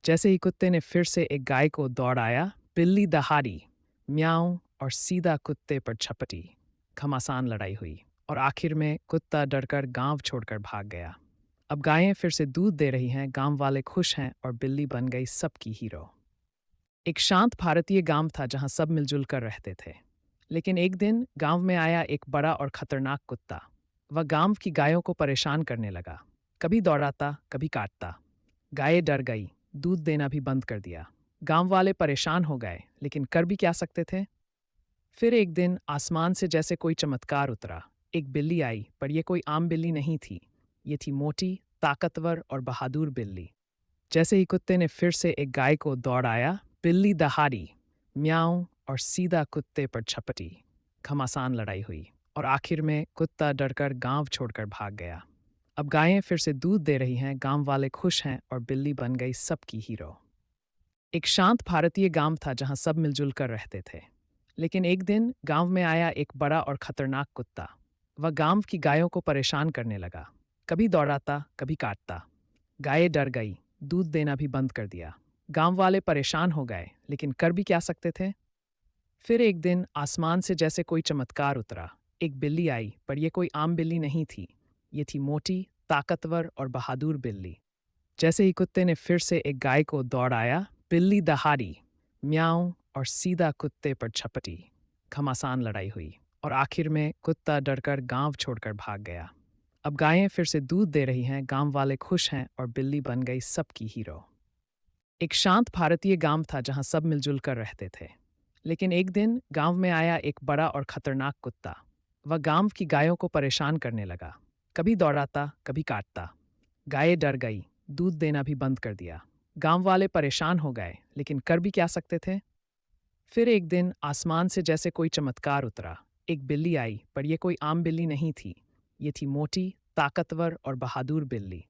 जैसे ही कुत्ते ने फिर से एक गाय को दौड़ाया, बिल्ली दहाड़ी, म्याऊं और सीधा कुत्ते पर झपटी। घमासान लड़ाई हुई और आखिर में कुत्ता डरकर गांव छोड़कर भाग गया। अब गायें फिर से दूध दे रही हैं, गांव वाले खुश हैं और बिल्ली बन गई सबकी हीरो। एक शांत भारतीय गांव था जहां सब मिलजुल कर रहते थे। लेकिन एक दिन गांव में आया एक बड़ा और खतरनाक कुत्ता। वह गांव की गायों को परेशान करने लगा। कभी दौड़ाता, कभी काटता। गायें डर गई, दूध देना भी बंद कर दिया। गांव वाले परेशान हो गए, लेकिन कर भी क्या सकते थे। फिर एक दिन आसमान से जैसे कोई चमत्कार उतरा। एक बिल्ली आई, पर यह कोई आम बिल्ली नहीं थी। ये थी मोटी, ताकतवर और बहादुर बिल्ली। जैसे ही कुत्ते ने फिर से एक गाय को दौड़ाया, बिल्ली दहाड़ी, म्याऊं और सीधा कुत्ते पर झपटी। घमासान लड़ाई हुई और आखिर में कुत्ता डरकर गांव छोड़कर भाग गया। अब गायें फिर से दूध दे रही हैं, गांव वाले खुश हैं और बिल्ली बन गई सबकी हीरो। एक शांत भारतीय गांव था जहां सब मिलजुल कर रहते थे। लेकिन एक दिन गांव में आया एक बड़ा और खतरनाक कुत्ता। वह गांव की गायों को परेशान करने लगा। कभी दौड़ाता, कभी काटता। गायें डर गई, दूध देना भी बंद कर दिया। गांव वाले परेशान हो गए, लेकिन कर भी क्या सकते थे। फिर एक दिन आसमान से जैसे कोई चमत्कार उतरा। एक बिल्ली आई, पर यह कोई आम बिल्ली नहीं थी। ये थी मोटी, ताकतवर और बहादुर बिल्ली। जैसे ही कुत्ते ने फिर से एक गाय को दौड़ाया, बिल्ली दहाड़ी, म्याऊं और सीधा कुत्ते पर झपटी। घमासान लड़ाई हुई और आखिर में कुत्ता डरकर गांव छोड़कर भाग गया। अब गायें फिर से दूध दे रही हैं, गांव वाले खुश हैं और बिल्ली बन गई सबकी हीरो। एक शांत भारतीय गांव था जहां सब मिलजुल कर रहते थे। लेकिन एक दिन गांव में आया एक बड़ा और खतरनाक कुत्ता। वह गांव की गायों को परेशान करने लगा। कभी दौड़ाता, कभी काटता। गायें डर गई, दूध देना भी बंद कर दिया। गांव वाले परेशान हो गए, लेकिन कर भी क्या सकते थे। फिर एक दिन आसमान से जैसे कोई चमत्कार उतरा। एक बिल्ली आई, पर यह कोई आम बिल्ली नहीं थी। ये थी मोटी, ताकतवर और बहादुर बिल्ली।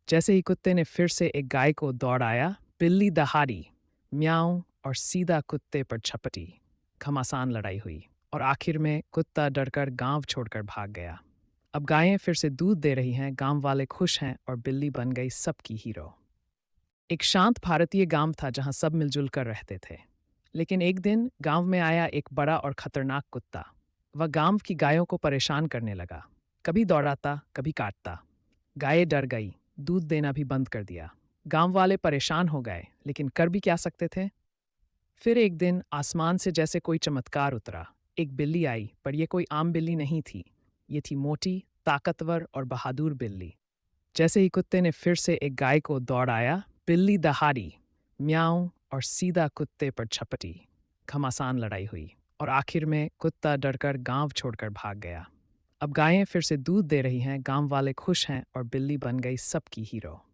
जैसे ही कुत्ते ने फिर से एक गाय को दौड़ाया, बिल्ली दहाड़ी, म्याऊं और सीधा कुत्ते पर झपटी। घमासान लड़ाई हुई और आखिर में कुत्ता डरकर गांव छोड़कर भाग गया। अब गायें फिर से दूध दे रही हैं, गांव वाले खुश हैं और बिल्ली बन गई सबकी हीरो। एक शांत भारतीय गांव था जहां सब मिलजुल कर रहते थे। लेकिन एक दिन गांव में आया एक बड़ा और खतरनाक कुत्ता। वह गांव की गायों को परेशान करने लगा। कभी दौड़ाता, कभी काटता। गायें डर गई, दूध देना भी बंद कर दिया। गांव वाले परेशान हो गए, लेकिन कर भी क्या सकते थे। फिर एक दिन आसमान से जैसे कोई चमत्कार उतरा। एक बिल्ली आई, पर यह कोई आम बिल्ली नहीं थी। ये थी मोटी, ताकतवर और बहादुर बिल्ली। जैसे ही कुत्ते ने फिर से एक गाय को दौड़ाया, बिल्ली दहाड़ी, म्याऊं और सीधा कुत्ते पर झपटी। घमासान लड़ाई हुई और आखिर में कुत्ता डरकर गांव छोड़कर भाग गया। अब गायें फिर से दूध दे रही हैं, गांव वाले खुश हैं और बिल्ली बन गई सबकी हीरो।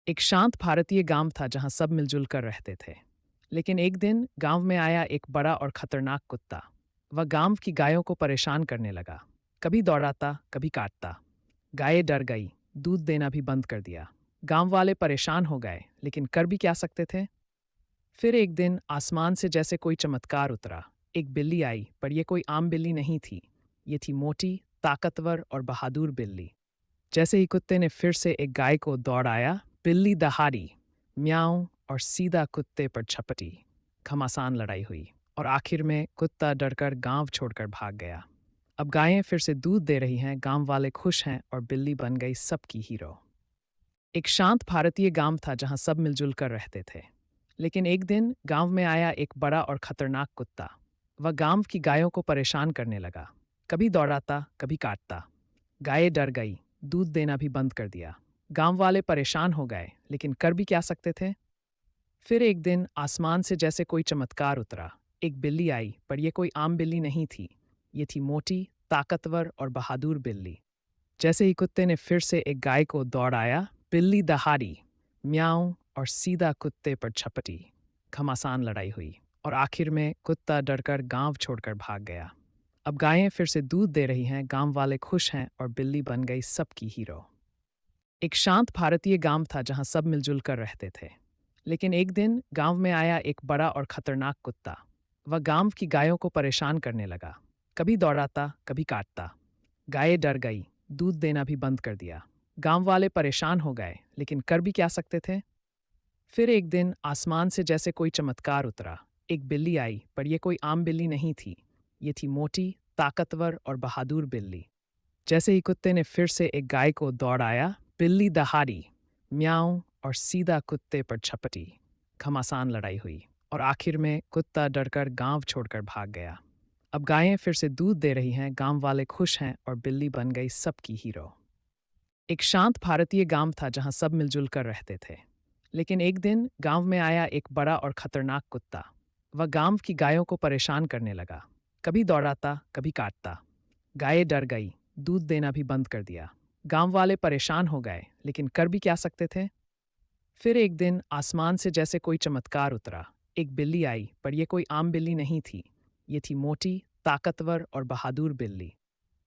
एक शांत भारतीय गांव था जहां सब मिलजुल कर रहते थे। लेकिन एक दिन गांव में आया एक बड़ा और खतरनाक कुत्ता। वह गांव की गायों को परेशान करने लगा। कभी दौड़ाता, कभी काटता। गायें डर गई, दूध देना भी बंद कर दिया। गांव वाले परेशान हो गए, लेकिन कर भी क्या सकते थे। फिर एक दिन आसमान से जैसे कोई चमत्कार उतरा। एक बिल्ली आई, पर यह कोई आम बिल्ली नहीं थी। ये थी मोटी, ताकतवर और बहादुर बिल्ली। जैसे ही कुत्ते ने फिर से एक गाय को दौड़ाया, बिल्ली दहाड़ी, म्याऊं और सीधा कुत्ते पर झपटी। घमासान लड़ाई हुई और आखिर में कुत्ता डरकर गांव छोड़कर भाग गया। अब गायें फिर से दूध दे रही हैं, गांव वाले खुश हैं और बिल्ली बन गई सबकी हीरो। एक शांत भारतीय गांव था जहां सब मिलजुल कर रहते थे। लेकिन एक दिन गांव में आया एक बड़ा और खतरनाक कुत्ता। वह गांव की गायों को परेशान करने लगा। कभी दौड़ाता, कभी काटता। गायें डर गई, दूध देना भी बंद कर दिया। गांव वाले परेशान हो गए, लेकिन कर भी क्या सकते थे। फिर एक दिन आसमान से जैसे कोई चमत्कार उतरा। एक बिल्ली आई, पर यह कोई आम बिल्ली नहीं थी। ये थी मोटी, ताकतवर और बहादुर बिल्ली। जैसे ही कुत्ते ने फिर से एक गाय को दौड़ाया, बिल्ली दहाड़ी, म्याऊं और सीधा कुत्ते पर झपटी। घमासान लड़ाई हुई और आखिर में कुत्ता डरकर गांव छोड़कर भाग गया। अब गायें फिर से दूध दे रही हैं, गांव वाले खुश हैं और बिल्ली बन गई सबकी हीरो। एक शांत भारतीय गांव था जहां सब मिलजुल कर रहते थे। लेकिन एक दिन गांव में आया एक बड़ा और खतरनाक कुत्ता। वह गांव की गायों को परेशान करने लगा। कभी दौड़ाता, कभी काटता। गायें डर गई, दूध देना भी बंद कर दिया। गांव वाले परेशान हो गए, लेकिन कर भी क्या सकते थे। फिर एक दिन आसमान से जैसे कोई चमत्कार उतरा। एक बिल्ली आई, पर यह कोई आम बिल्ली नहीं थी। ये थी मोटी, ताकतवर और बहादुर बिल्ली। जैसे ही कुत्ते ने फिर से एक गाय को दौड़ाया, बिल्ली दहाड़ी, म्याऊं और सीधा कुत्ते पर झपटी। घमासान लड़ाई हुई और आखिर में कुत्ता डरकर गांव छोड़कर भाग गया। अब गायें फिर से दूध दे रही हैं, गांव वाले खुश हैं और बिल्ली बन गई सबकी हीरो। एक शांत भारतीय गांव था जहां सब मिलजुल कर रहते थे। लेकिन एक दिन गांव में आया एक बड़ा और खतरनाक कुत्ता। वह गांव की गायों को परेशान करने लगा। कभी दौड़ाता, कभी काटता। गायें डर गई, दूध देना भी बंद कर दिया। गांव वाले परेशान हो गए, लेकिन कर भी क्या सकते थे। फिर एक दिन आसमान से जैसे कोई चमत्कार उतरा। एक बिल्ली आई, पर यह कोई आम बिल्ली नहीं थी। ये थी मोटी, ताकतवर और बहादुर बिल्ली।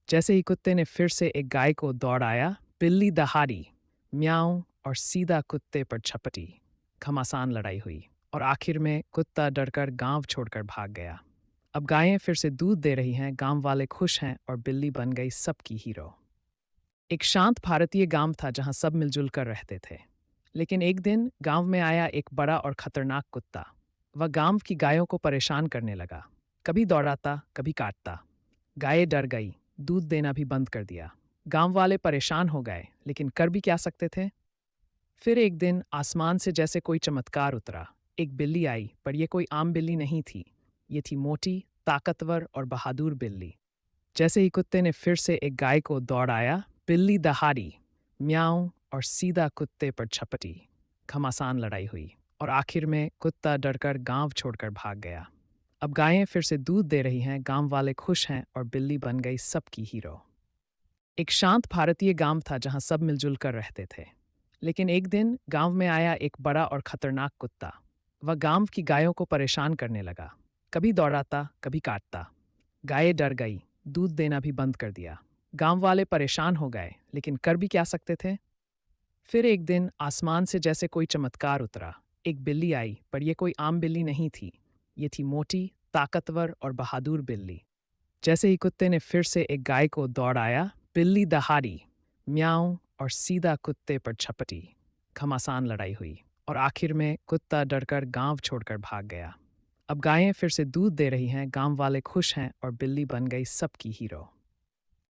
जैसे ही कुत्ते ने फिर से एक गाय को दौड़ाया, बिल्ली दहाड़ी, म्याऊं और सीधा कुत्ते पर झपटी। घमासान लड़ाई हुई और आखिर में कुत्ता डरकर गांव छोड़कर भाग गया। अब गायें फिर से दूध दे रही हैं, गांव वाले खुश हैं और बिल्ली बन गई सबकी हीरो। एक शांत भारतीय गांव था जहां सब मिलजुल कर रहते थे। लेकिन एक दिन गांव में आया एक बड़ा और खतरनाक कुत्ता। वह गांव की गायों को परेशान करने लगा। कभी दौड़ाता, कभी काटता। गायें डर गई, दूध देना भी बंद कर दिया। गांव वाले परेशान हो गए, लेकिन कर भी क्या सकते थे। फिर एक दिन आसमान से जैसे कोई चमत्कार उतरा। एक बिल्ली आई, पर यह कोई आम बिल्ली नहीं थी। ये थी मोटी, ताकतवर और बहादुर बिल्ली। जैसे ही कुत्ते ने फिर से एक गाय को दौड़ाया, बिल्ली दहाड़ी, म्याऊं और सीधा कुत्ते पर झपटी। घमासान लड़ाई हुई और आखिर में कुत्ता डरकर गांव छोड़कर भाग गया। अब गायें फिर से दूध दे रही हैं, गांव वाले खुश हैं और बिल्ली बन गई सबकी हीरो। एक शांत भारतीय गांव था जहां सब मिलजुल कर रहते थे। लेकिन एक दिन गांव में आया एक बड़ा और खतरनाक कुत्ता। वह गांव की गायों को परेशान करने लगा। कभी दौड़ाता, कभी काटता। गायें डर गई, दूध देना भी बंद कर दिया। गांव वाले परेशान हो गए, लेकिन कर भी क्या सकते थे। फिर एक दिन आसमान से जैसे कोई चमत्कार उतरा। एक बिल्ली आई, पर यह कोई आम बिल्ली नहीं थी। ये थी मोटी, ताकतवर और बहादुर बिल्ली। जैसे ही कुत्ते ने फिर से एक गाय को दौड़ाया, बिल्ली दहाड़ी, म्याऊं और सीधा कुत्ते पर झपटी। घमासान लड़ाई हुई और आखिर में कुत्ता डरकर गांव छोड़कर भाग गया। अब गायें फिर से दूध दे रही हैं, गांव वाले खुश हैं और बिल्ली बन गई सबकी हीरो।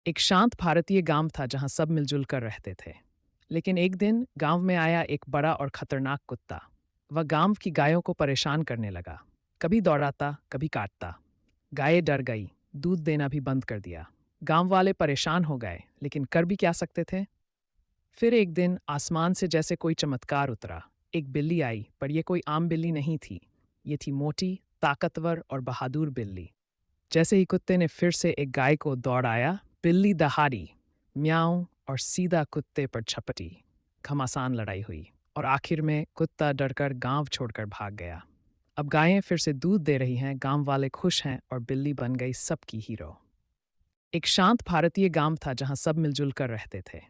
एक शांत भारतीय गांव था जहां सब मिलजुल कर रहते थे। लेकिन एक दिन गांव में आया एक बड़ा और खतरनाक कुत्ता। वह गांव की गायों को परेशान करने लगा। कभी दौड़ाता, कभी काटता। गायें डर गई, दूध देना भी बंद कर दिया। गांव वाले परेशान हो गए, लेकिन कर भी क्या सकते थे। फिर एक दिन आसमान से जैसे कोई चमत्कार उतरा। एक बिल्ली आई, पर यह कोई आम बिल्ली नहीं थी। ये थी मोटी, ताकतवर और बहादुर बिल्ली। जैसे ही कुत्ते ने फिर से एक गाय को दौड़ाया, बिल्ली दहाड़ी, म्याऊं और सीधा कुत्ते पर झपटी। घमासान लड़ाई हुई और आखिर में कुत्ता डरकर गांव छोड़कर भाग गया। अब गायें फिर से दूध दे रही हैं, गांव वाले खुश हैं और बिल्ली बन गई सबकी हीरो। एक शांत भारतीय गांव था जहां सब मिलजुल कर रहते थे।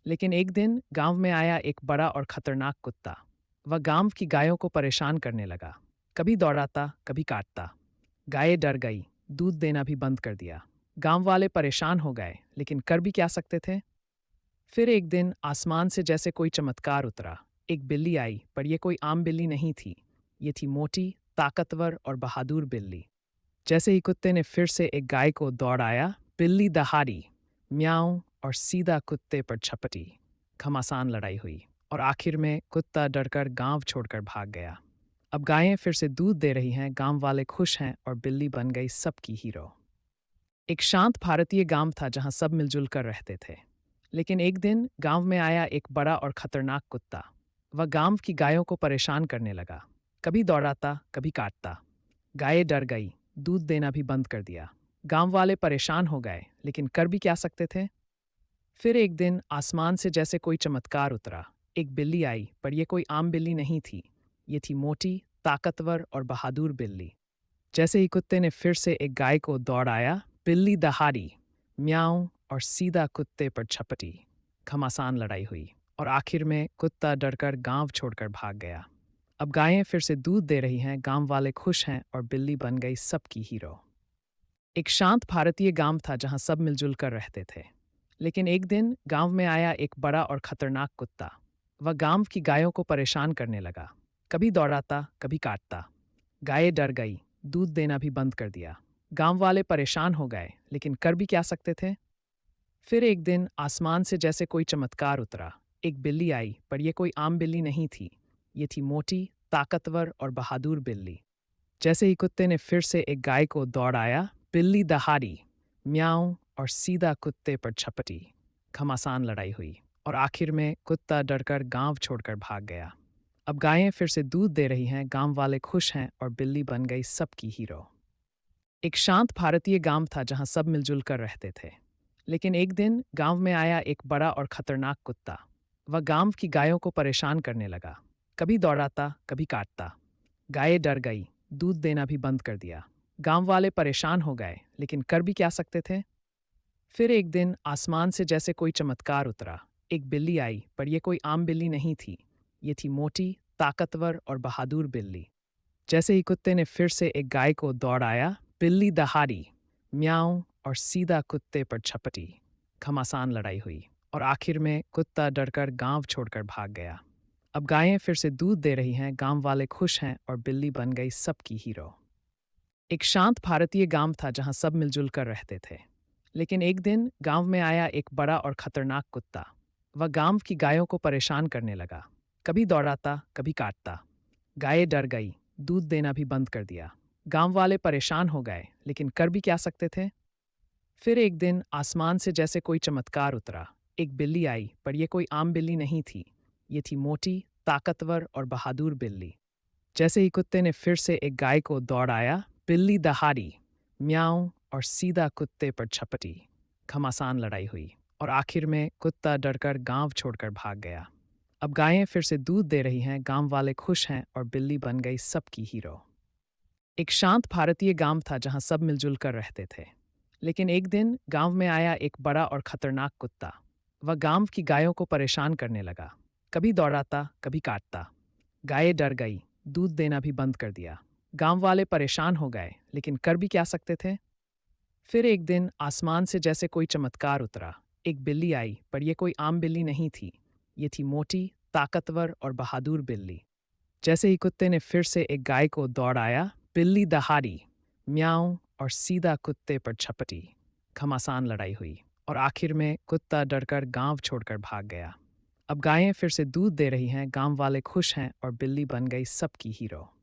लेकिन एक दिन गांव में आया एक बड़ा और खतरनाक कुत्ता। वह गांव की गायों को परेशान करने लगा। कभी दौड़ाता, कभी काटता। गायें डर गई, दूध देना भी बंद कर दिया। गांव वाले परेशान हो गए, लेकिन कर भी क्या सकते थे। फिर एक दिन आसमान से जैसे कोई चमत्कार उतरा। एक बिल्ली आई, पर यह कोई आम बिल्ली नहीं थी। ये थी मोटी, ताकतवर और बहादुर बिल्ली। जैसे ही कुत्ते ने फिर से एक गाय को दौड़ाया, बिल्ली दहाड़ी, म्याऊं और सीधा कुत्ते पर झपटी। घमासान लड़ाई हुई और आखिर में कुत्ता डरकर गांव छोड़कर भाग गया। अब गायें फिर से दूध दे रही हैं, गांव वाले खुश हैं और बिल्ली बन गई सबकी हीरो। एक शांत भारतीय गांव था जहां सब मिलजुल कर रहते थे। लेकिन एक दिन गांव में आया एक बड़ा और खतरनाक कुत्ता। वह गांव की गायों को परेशान करने लगा। कभी दौड़ाता, कभी काटता। गायें डर गई, दूध देना भी बंद कर दिया। गांव वाले परेशान हो गए, लेकिन कर भी क्या सकते थे। फिर एक दिन आसमान से जैसे कोई चमत्कार उतरा। एक बिल्ली आई, पर यह कोई आम बिल्ली नहीं थी। ये थी मोटी, ताकतवर और बहादुर बिल्ली। जैसे ही कुत्ते ने फिर से एक गाय को दौड़ाया, बिल्ली दहाड़ी, म्याऊं और सीधा कुत्ते पर झपटी। घमासान लड़ाई हुई और आखिर में कुत्ता डरकर गांव छोड़कर भाग गया। अब गायें फिर से दूध दे रही हैं, गांव वाले खुश हैं और बिल्ली बन गई सबकी हीरो। एक शांत भारतीय गांव था जहां सब मिलजुल कर रहते थे। लेकिन एक दिन गांव में आया एक बड़ा और खतरनाक कुत्ता। वह गांव की गायों को परेशान करने लगा। कभी दौड़ाता, कभी काटता। गायें डर गई, दूध देना भी बंद कर दिया। गांव वाले परेशान हो गए, लेकिन कर भी क्या सकते थे। फिर एक दिन आसमान से जैसे कोई चमत्कार उतरा। एक बिल्ली आई, पर यह कोई आम बिल्ली नहीं थी। ये थी मोटी, ताकतवर और बहादुर बिल्ली। जैसे ही कुत्ते ने फिर से एक गाय को दौड़ाया, बिल्ली दहाड़ी, म्याऊं और सीधा कुत्ते पर झपटी। घमासान लड़ाई हुई और आखिर में कुत्ता डरकर गांव छोड़कर भाग गया। अब गायें फिर से दूध दे रही हैं, गांव वाले खुश हैं और बिल्ली बन गई सबकी हीरो। एक शांत भारतीय गांव था जहां सब मिलजुल कर रहते थे। लेकिन एक दिन गांव में आया एक बड़ा और खतरनाक कुत्ता। वह गांव की गायों को परेशान करने लगा। कभी दौड़ाता, कभी काटता। गायें डर गई, दूध देना भी बंद कर दिया। गांव वाले परेशान हो गए, लेकिन कर भी क्या सकते थे। फिर एक दिन आसमान से जैसे कोई चमत्कार उतरा। एक बिल्ली आई, पर यह कोई आम बिल्ली नहीं थी। ये थी मोटी, ताकतवर और बहादुर बिल्ली। जैसे ही कुत्ते ने फिर से एक गाय को दौड़ाया, बिल्ली दहाड़ी, म्याऊं और सीधा कुत्ते पर झपटी। घमासान लड़ाई हुई और आखिर में कुत्ता डरकर गांव छोड़कर भाग गया। अब गायें फिर से दूध दे रही हैं, गांव वाले खुश हैं और बिल्ली बन गई सबकी हीरो। एक शांत भारतीय गांव था जहां सब मिलजुल कर रहते थे। लेकिन एक दिन गांव में आया एक बड़ा और खतरनाक कुत्ता। वह गांव की गायों को परेशान करने लगा। कभी दौड़ाता, कभी काटता। गायें डर गई, दूध देना भी बंद कर दिया। गांव वाले परेशान हो गए, लेकिन कर भी क्या सकते थे। फिर एक दिन आसमान से जैसे कोई चमत्कार उतरा। एक बिल्ली आई, पर यह कोई आम बिल्ली नहीं थी। ये थी मोटी, ताकतवर और बहादुर बिल्ली। जैसे ही कुत्ते ने फिर से एक गाय को दौड़ाया, बिल्ली दहाड़ी, म्याऊं और सीधा कुत्ते पर झपटी। घमासान लड़ाई हुई और आखिर में कुत्ता डरकर गांव छोड़कर भाग गया। अब गायें फिर से दूध दे रही हैं, गांव वाले खुश हैं और बिल्ली बन गई सबकी हीरो। एक शांत भारतीय गांव था जहां सब मिलजुल कर रहते थे। लेकिन एक दिन गांव में आया एक बड़ा और खतरनाक कुत्ता। वह गांव की गायों को परेशान करने लगा। कभी दौड़ाता, कभी काटता। गायें डर गई, दूध देना भी बंद कर दिया। गांव वाले परेशान हो गए, लेकिन कर भी क्या सकते थे। फिर एक दिन आसमान से जैसे कोई चमत्कार उतरा। एक बिल्ली आई, पर यह कोई आम बिल्ली नहीं थी। ये थी मोटी, ताकतवर और बहादुर बिल्ली। जैसे ही कुत्ते ने फिर से एक गाय को दौड़ाया, बिल्ली दहाड़ी, म्याऊं और सीधा कुत्ते पर झपटी। घमासान लड़ाई हुई और आखिर में कुत्ता डरकर गांव छोड़कर भाग गया। अब गायें फिर से दूध दे रही हैं, गांव वाले खुश हैं और बिल्ली बन गई सबकी हीरो।